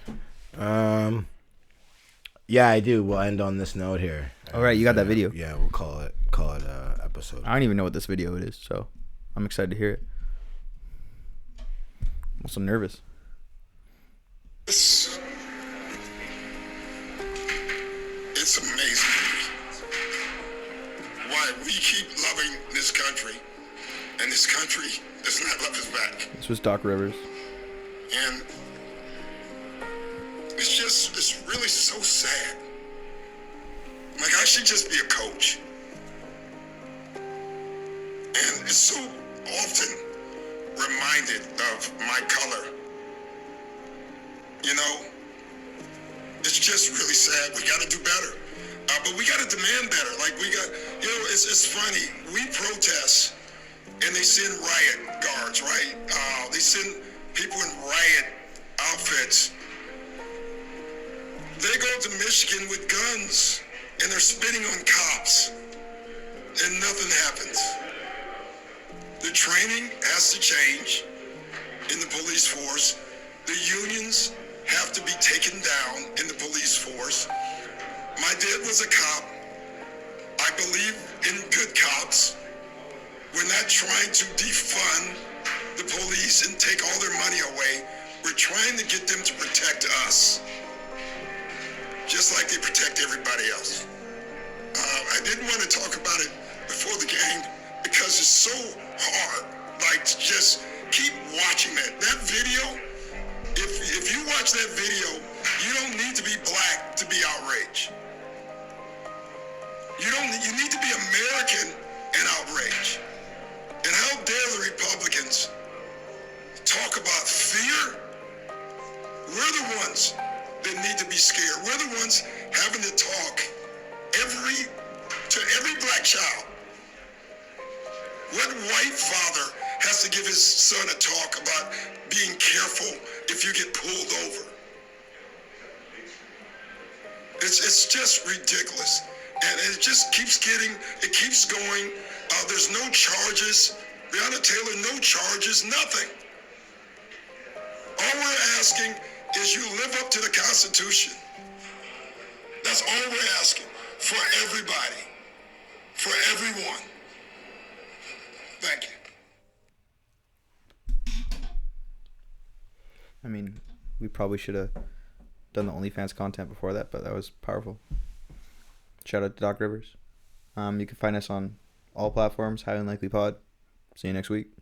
Yeah, I do. We'll end on this note here. All right, you got that video. Yeah, we'll call it episode. I don't even know what this video it is, so I'm excited to hear it. I'm also nervous. It's amazing to me why we keep loving this country, and this country does not love us back. This was Doc Rivers. And it's really so sad. Like, I should just be a coach. And it's so often reminded of my color. You know, it's just really sad. We got to do better. But we got to demand better. Like, it's funny. We protest, and they send riot guards, right? They send people in riot outfits. They go to Michigan with guns, and they're spitting on cops, and nothing happens. The training has to change in the police force. The unions have to be taken down in the police force. My dad was a cop. I believe in good cops. We're not trying to defund the police and take all their money away. We're trying to get them to protect us, just like they protect everybody else. I didn't want to talk about it before the game because it's so hard, like, to just keep watching that. That video, if you watch that video, you don't need to be black to be outraged. You need to be American and outraged. And how dare the Republicans talk about fear? We're the ones that need to be scared. We're the ones having to talk to every black child. What white father has to give his son a talk about being careful if you get pulled over? It's just ridiculous. And it just keeps going. There's no charges. Breonna Taylor, no charges, nothing. All we're asking is you live up to the Constitution. That's all we're asking for everybody, for everyone. Thank you. I mean, we probably should have done the OnlyFans content before that, but that was powerful. Shout out to Doc Rivers. You can find us on all platforms, Highly Unlikely Pod. See you next week.